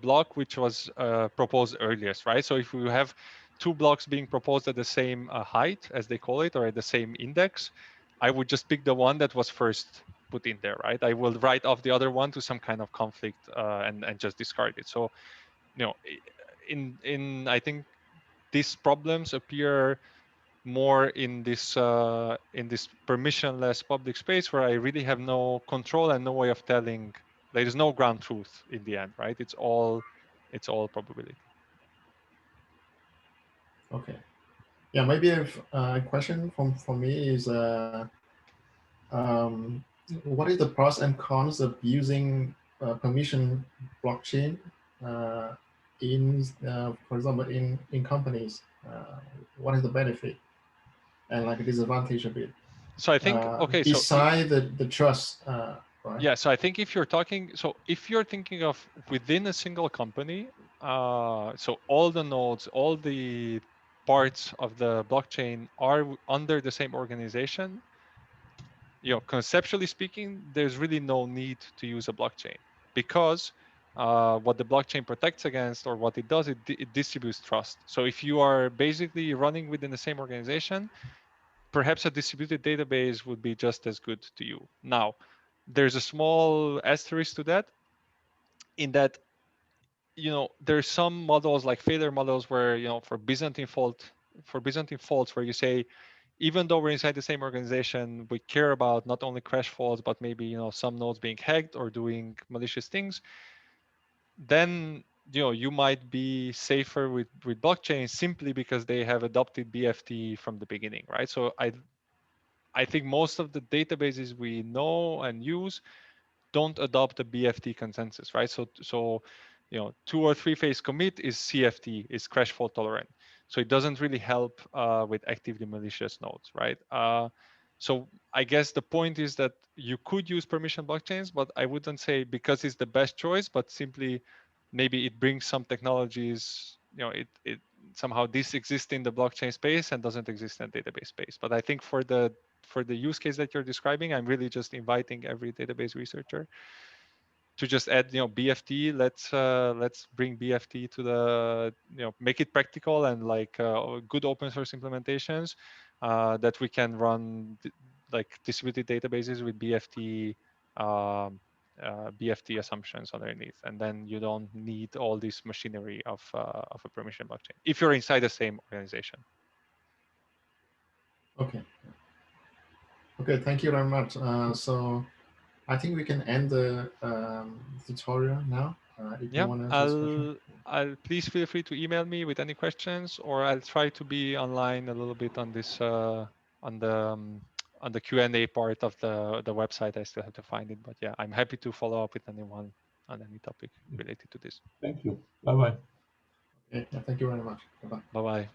block which was proposed earliest, right? So if we have 2 blocks being proposed at the same height, as they call it, or at the same index, I would just pick the one that was first put in there, right? I will write off the other one to some kind of conflict and just discard it. So in I think these problems appear more in this permissionless public space, where I really have no control and no way of telling. There is no ground truth in the end, right? It's all probability. Okay. Yeah, maybe a question from me is, what is the pros and cons of using permission blockchain for example, in companies? What is the benefit and like disadvantage of it? So I think, okay, beside the trust, right? Yeah, so I think if you're thinking of within a single company, so all the nodes, all the parts of the blockchain are under the same organization, conceptually speaking, there's really no need to use a blockchain, because what the blockchain protects against, or what it does, it distributes trust. So if you are basically running within the same organization, perhaps a distributed database would be just as good to you. Now, there's a small asterisk to that, in that there's some models, like failure models, where for Byzantine faults, where you say, even though we're inside the same organization, we care about not only crash faults, but maybe some nodes being hacked or doing malicious things. Then you might be safer with blockchain, simply because they have adopted BFT from the beginning, right? So I think most of the databases we know and use don't adopt the BFT consensus, right? So you know, 2 or 3 phase commit is CFT, is crash fault tolerant. So it doesn't really help with actively malicious nodes, right? So I guess the point is that you could use permission blockchains, but I wouldn't say because it's the best choice, but simply maybe it brings some technologies, you know, it somehow this exists in the blockchain space and doesn't exist in the database space. But I think for the use case that you're describing, I'm really just inviting every database researcher to just add, you know, BFT. Let's bring BFT to the, you know, make it practical and like good open source implementations that we can run like distributed databases with BFT BFT assumptions underneath, and then you don't need all this machinery of a permission blockchain if you're inside the same organization. Okay. Okay, thank you very much. So I think we can end the tutorial now. If you Yeah, want to ask question. I'll please feel free to email me with any questions, or I'll try to be online a little bit on this on the Q&A part of the website. I still have to find it, but yeah, I'm happy to follow up with anyone on any topic related to this. Thank you. Bye-bye. Okay, yeah, thank you very much. Bye-bye. Bye-bye.